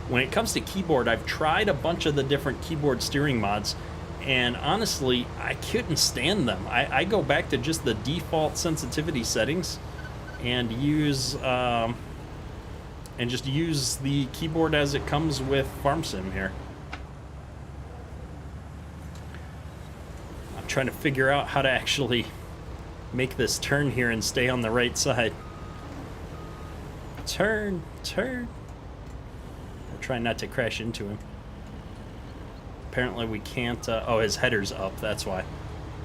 when it comes to keyboard, I've tried a bunch of the different keyboard steering mods, and honestly, I couldn't stand them. I go back to just the default sensitivity settings and use just use the keyboard as it comes with Farm Sim here. I'm trying to figure out how to actually make this turn here and stay on the right side. Turn, turn. I'm trying not to crash into him. Apparently we can't, oh, his header's up, that's why.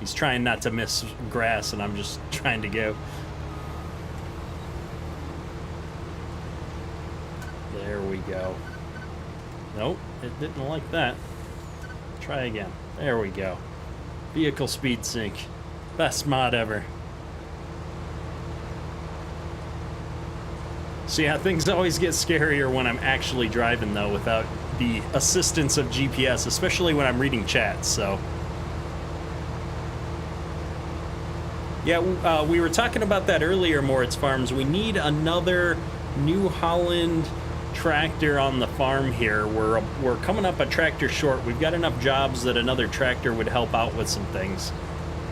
He's trying not to miss grass, and I'm just trying to go. There we go. Nope, it didn't like that. Try again. There we go. Vehicle speed sync. Best mod ever. So yeah, things always get scarier when I'm actually driving, though, without the assistance of GPS, especially when I'm reading chats, so. Yeah, we were talking about that earlier, Moritz Farms. We need another New Holland tractor on the farm here. We're coming up a tractor short. We've got enough jobs that another tractor would help out with some things.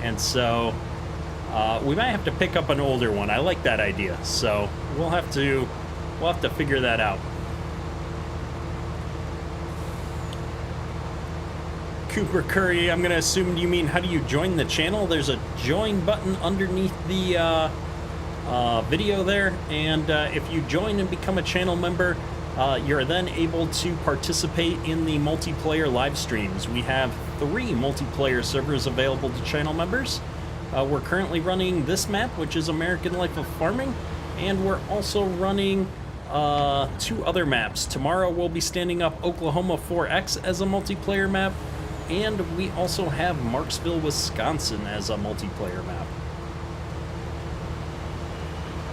And so we might have to pick up an older one. I like that idea. So we'll have to figure that out. Cooper Curry, I'm going to assume you mean how do you join the channel? There's a join button underneath the video there, and if you join and become a channel member, you're then able to participate in the multiplayer live streams. We have 3 multiplayer servers available to channel members. We're currently running this map, which is American Life of Farming, and we're also running 2 other maps. Tomorrow we'll be standing up Oklahoma 4X as a multiplayer map, and we also have Marksville, Wisconsin as a multiplayer map.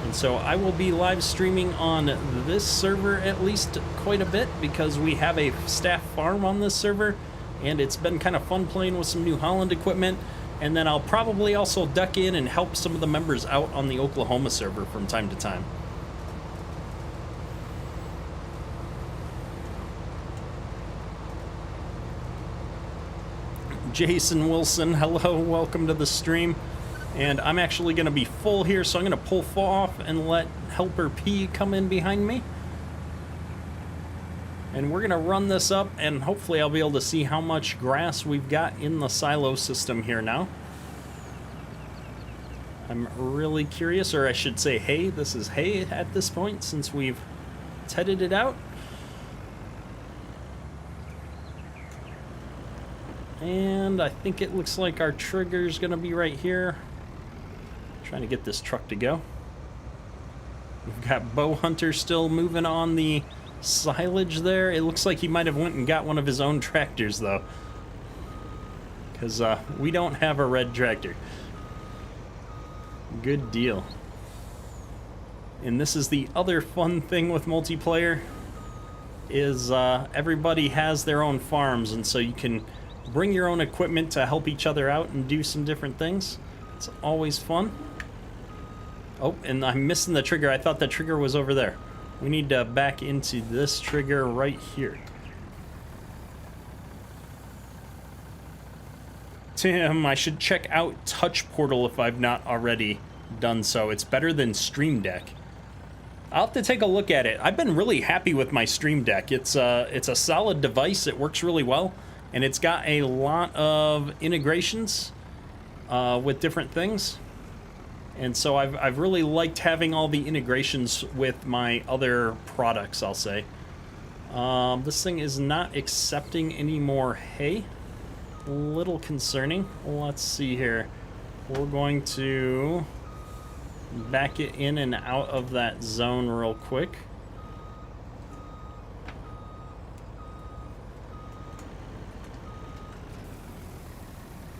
And so I will be live streaming on this server at least quite a bit because we have a staff farm on this server, and it's been kind of fun playing with some New Holland equipment. And then I'll probably also duck in and help some of the members out on the Oklahoma server from time to time. Jason Wilson, hello, welcome to the stream. And I'm actually going to be full here, so I'm going to pull off and let Helper P come in behind me. And we're going to run this up, and hopefully I'll be able to see how much grass we've got in the silo system here now. I'm really curious, or I should say hay. This is hay at this point since we've tedded it out. And I think it looks like our trigger's going to be right here. Trying to get this truck to go. We've got Bow Hunter still moving on the silage there. It looks like he might have went and got one of his own tractors, though. Because we don't have a red tractor. Good deal. And this is the other fun thing with multiplayer, is everybody has their own farms, and so you can bring your own equipment to help each other out and do some different things. It's always fun. Oh, and I'm missing the trigger. I thought the trigger was over there. We need to back into this trigger right here. Tim, I should check out Touch Portal if I've not already done so. It's better than Stream Deck. I'll have to take a look at it. I've been really happy with my Stream Deck. It's a solid device. It works really well, and it's got a lot of integrations with different things. And so I've really liked having all the integrations with my other products, I'll say. This thing is not accepting any more hay. A little concerning. Let's see here. We're going to back it in and out of that zone real quick.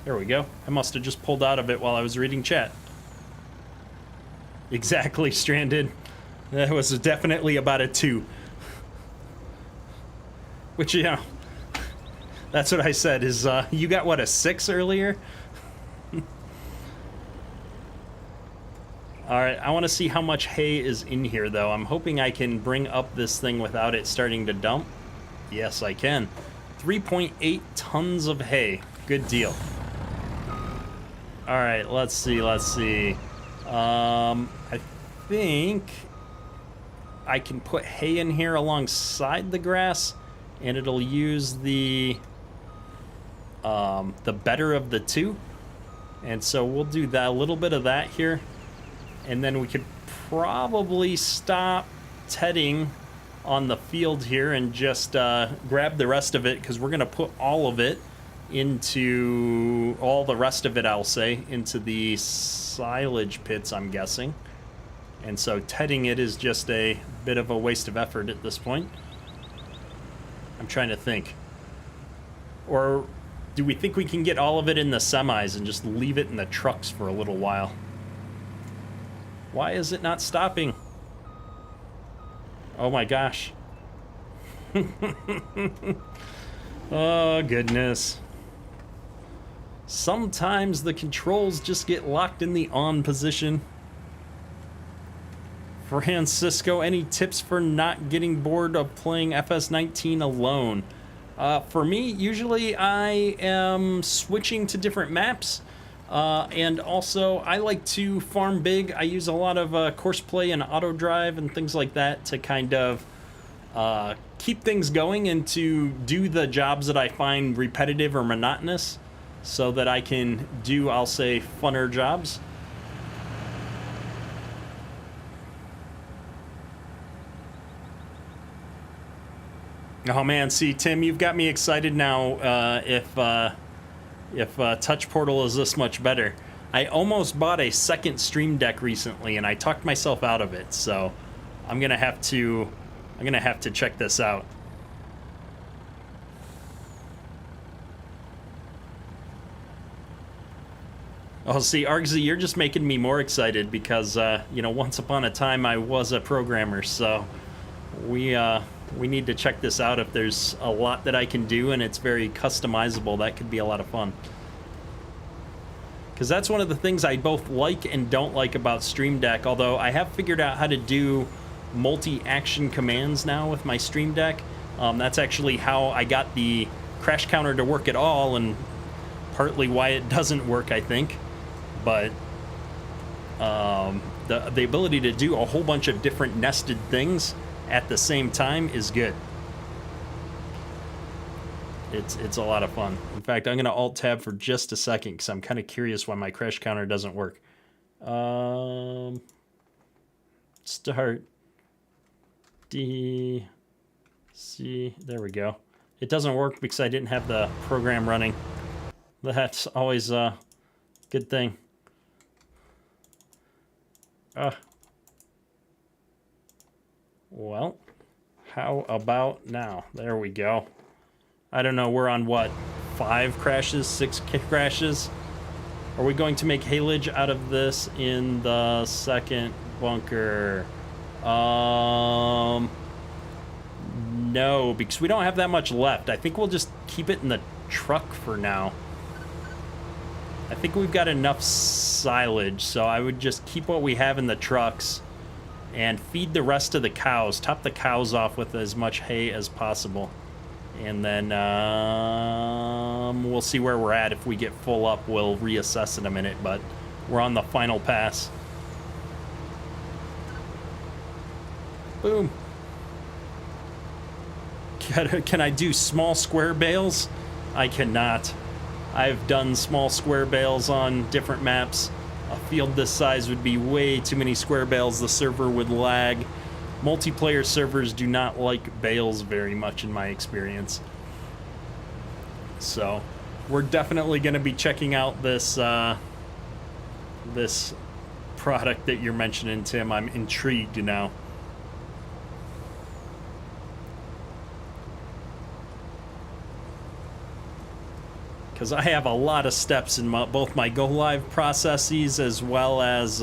There we go. I must have just pulled out of it while I was reading chat. Exactly, Stranded. That was definitely about a 2. Which, you know, that's what I said, is, you got, what, a 6 earlier? Alright, I want to see how much hay is in here, though. I'm hoping I can bring up this thing without it starting to dump. Yes, I can. 3.8 tons of hay. Good deal. Alright, let's see. I think I can put hay in here alongside the grass, and it'll use the better of the two. And so we'll do that, a little bit of that here, and then we could probably stop tedding on the field here and just grab the rest of it, because we're gonna put all of it into the rest of it, I'll say, into the silage pits, I'm guessing. And so tedding it is just a bit of a waste of effort at this point. I'm trying to think. Or do we think we can get all of it in the semis and just leave it in the trucks for a little while? Why is it not stopping? Oh my gosh. Oh goodness. Sometimes the controls just get locked in the on position. Francisco, any tips for not getting bored of playing FS19 alone? For me, usually I am switching to different maps. And also, I like to farm big. I use a lot of course play and auto drive and things like that to kind of keep things going and to do the jobs that I find repetitive or monotonous, so that I can do, I'll say, funner jobs. Oh man, see, Tim, you've got me excited now. If Touch Portal is this much better. I almost bought a second Stream Deck recently, and I talked myself out of it. So I'm gonna have to check this out. Oh, see, Argsy, you're just making me more excited because, you know, once upon a time I was a programmer, so we need to check this out. If there's a lot that I can do and it's very customizable, that could be a lot of fun. Because that's one of the things I both like and don't like about Stream Deck, although I have figured out how to do multi-action commands now with my Stream Deck. That's actually how I got the crash counter to work at all, and partly why it doesn't work, I think. But the ability to do a whole bunch of different nested things at the same time is good. It's a lot of fun. In fact, I'm going to Alt-Tab for just a second because I'm kind of curious why my crash counter doesn't work. Start D C. There we go. It doesn't work because I didn't have the program running. That's always a good thing. Well, how about now? There we go. I don't know, we're on what? 5 crashes? 6 crashes? Are we going to make haylage out of this in the second bunker? No, because we don't have that much left. I think we'll just keep it in the truck for now. I think we've got enough silage, so I would just keep what we have in the trucks and feed the rest of the cows. Top the cows off with as much hay as possible. And then we'll see where we're at. If we get full up, we'll reassess in a minute, but we're on the final pass. Boom. Can I do small square bales? I cannot. I've done small square bales on different maps. A field this size would be way too many square bales. The server would lag. Multiplayer servers do not like bales very much in my experience. So we're definitely going to be checking out this this product that you're mentioning, Tim. I'm intrigued now. Because I have a lot of steps in both my go live processes as well as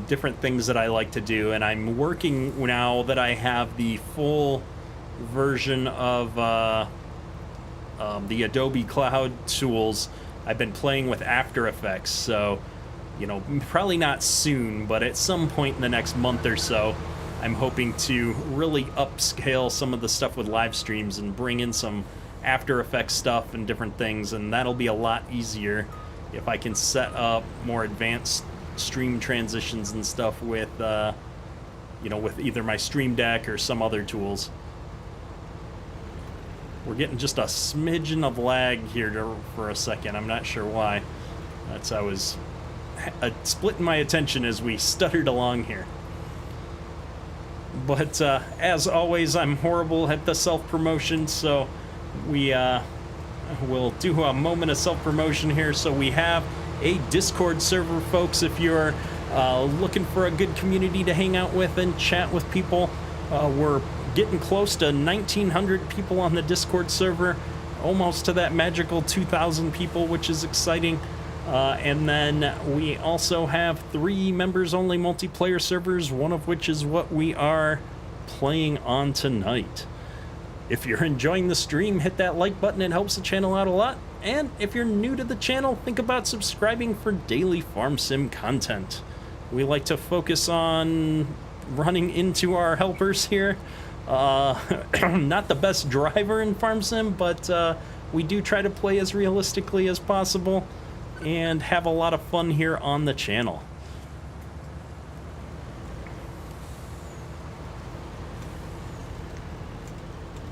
different things that I like to do, and I'm working now that I have the full version of the Adobe Cloud tools. I've been playing with After Effects, so you know, probably not soon, but at some point in the next month or so, I'm hoping to really upscale some of the stuff with live streams and bring in some After Effects stuff and different things, and that'll be a lot easier if I can set up more advanced stream transitions and stuff with you know, with either my Stream Deck or some other tools. We're getting just a smidgen of lag here for a second. I'm not sure why. I was splitting my attention as we stuttered along here. But as always, I'm horrible at the self-promotion, so we will do a moment of self-promotion here. So we have a Discord server, folks. If you're looking for a good community to hang out with and chat with people, we're getting close to 1,900 people on the Discord server, almost to that magical 2,000 people, which is exciting. And then we also have 3 members-only multiplayer servers, one of which is what we are playing on tonight. If you're enjoying the stream, hit that like button. It helps the channel out a lot. And if you're new to the channel, think about subscribing for daily farm sim content. We like to focus on running into our helpers here. Not the best driver in farm sim, but we do try to play as realistically as possible and have a lot of fun here on the channel.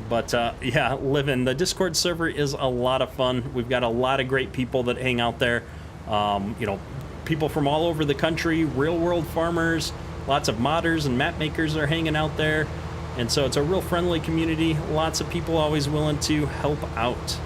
But yeah, the Discord server is a lot of fun. We've got a lot of great people that hang out there. You know, people from all over the country, real world farmers, lots of modders and map makers are hanging out there. And so it's a real friendly community. Lots of people always willing to help out.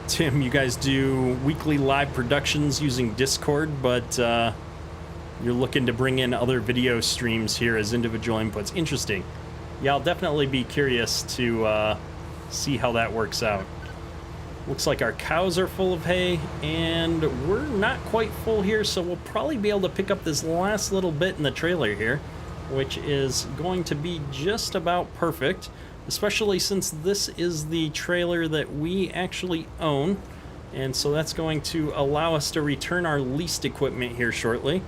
Tim, you guys do weekly live productions using Discord, but you're looking to bring in other video streams here as individual inputs. Interesting. Yeah, I'll definitely be curious to see how that works out. Looks like our cows are full of hay, and we're not quite full here, so we'll probably be able to pick up this last little bit in the trailer here, which is going to be just about perfect. Especially since this is the trailer that we actually own, and so that's going to allow us to return our leased equipment here shortly.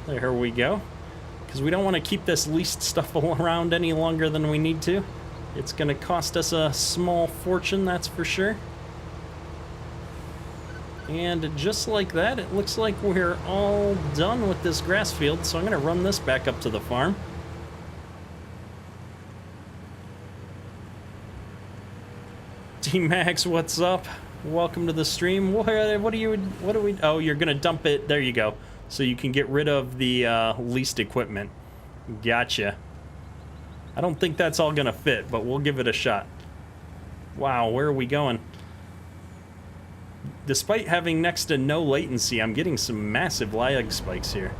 There we go. Because we don't want to keep this leased stuff around any longer than we need to. It's going to cost us a small fortune, that's for sure. And just like that, it looks like we're all done with this grass field, so I'm going to run this back up to the farm. D-Max, what's up? Welcome to the stream. What do we... Oh, you're going to dump it. There you go. So you can get rid of the leased equipment. Gotcha. I don't think that's all going to fit, but we'll give it a shot. Wow, where are we going? despite having next to no latency, I'm getting some massive lag spikes here.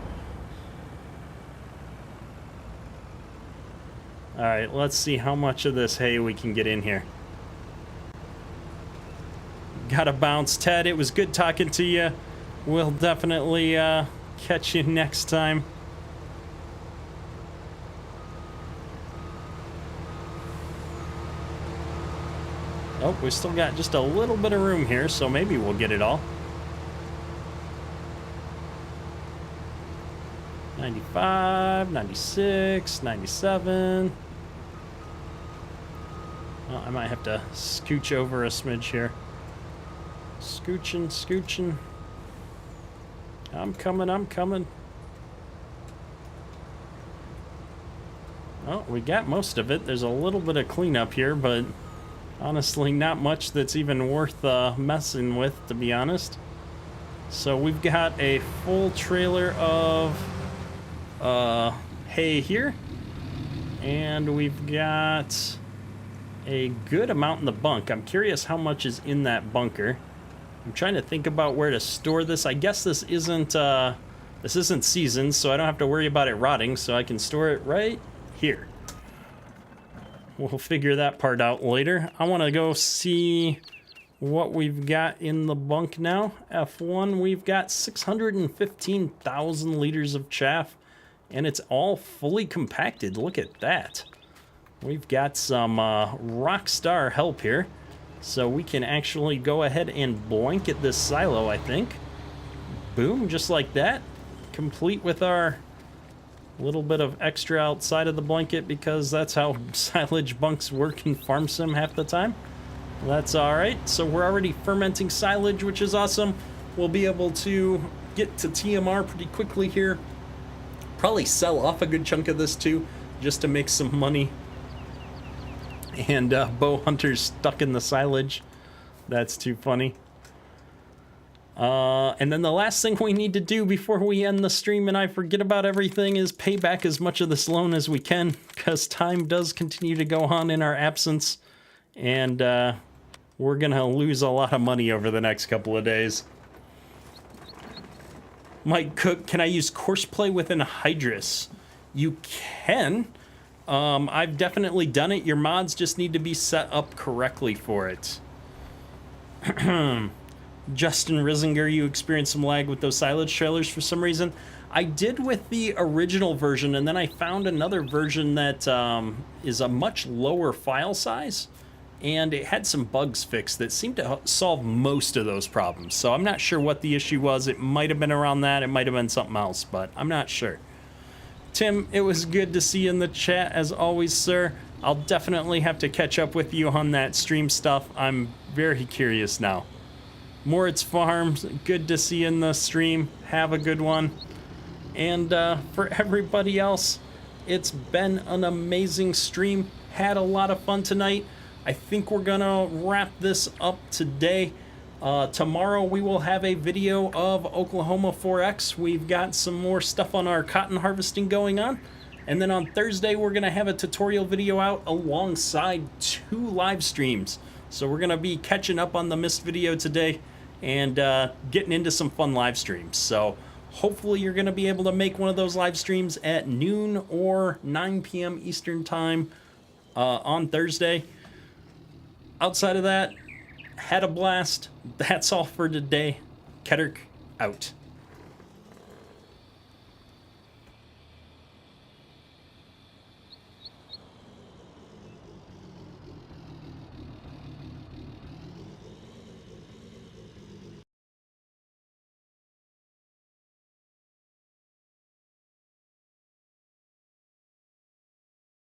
All right, let's see how much of this hay we can get in here. Gotta bounce, Ted. It was good talking to you. We'll definitely catch you next time. Oh, we still got just a little bit of room here, so maybe we'll get it all. 95, 96, 97. Well, I might have to scooch over a smidge here. Scooching, scooching. I'm coming, I'm coming. Oh, we got most of it. There's a little bit of cleanup here, but honestly, not much that's even worth messing with, to be honest. So we've got a full trailer of hay here. And we've got a good amount in the bunk. I'm curious how much is in that bunker. I'm trying to think about where to store this. I guess this isn't seasoned, so I don't have to worry about it rotting, so I can store it right here. We'll figure that part out later. I want to go see what we've got in the bunk now. F1, we've got 615,000 liters of chaff, and it's all fully compacted. Look at that. We've got some rock star help here. So we can actually go ahead and blanket this silo, I think. Boom, just like that. Complete with our little bit of extra outside of the blanket, because that's how silage bunks work in Farm Sim half the time. That's all right. So we're already fermenting silage, which is awesome. We'll be able to get to TMR pretty quickly here. Probably sell off a good chunk of this too, just to make some money. And bow hunters stuck in the silage. That's too funny. And then the last thing we need to do before we end the stream and I forget about everything is pay back as much of this loan as we can, because time does continue to go on in our absence. And we're going to lose a lot of money over the next couple of days. Mike Cook, can I use Courseplay within Hydrus? You can. I've definitely done it. Your mods just need to be set up correctly for it. Justin Risinger, you experienced some lag with those silage trailers for some reason. I did with the original version, and then I found another version that is a much lower file size, and it had some bugs fixed that seemed to solve most of those problems. So I'm not sure what the issue was. It might have been around that. It might have been something else, but I'm not sure. Tim, it was good to see you in the chat as always, sir. I'll definitely have to catch up with you on that stream stuff. I'm very curious now. Moritz Farms, good to see you in the stream. Have a good one. And for everybody else, it's been an amazing stream. Had a lot of fun tonight. I think we're gonna wrap this up today. Tomorrow we will have a video of Oklahoma 4X. We've got some more stuff on our cotton harvesting going on. And then on Thursday, we're going to have a tutorial video out alongside 2 live streams. So we're going to be catching up on the missed video today and getting into some fun live streams. So hopefully you're going to be able to make one of those live streams at noon or 9 p.m. Eastern time on Thursday. Outside of that, had a blast. That's all for today. Ketterk out.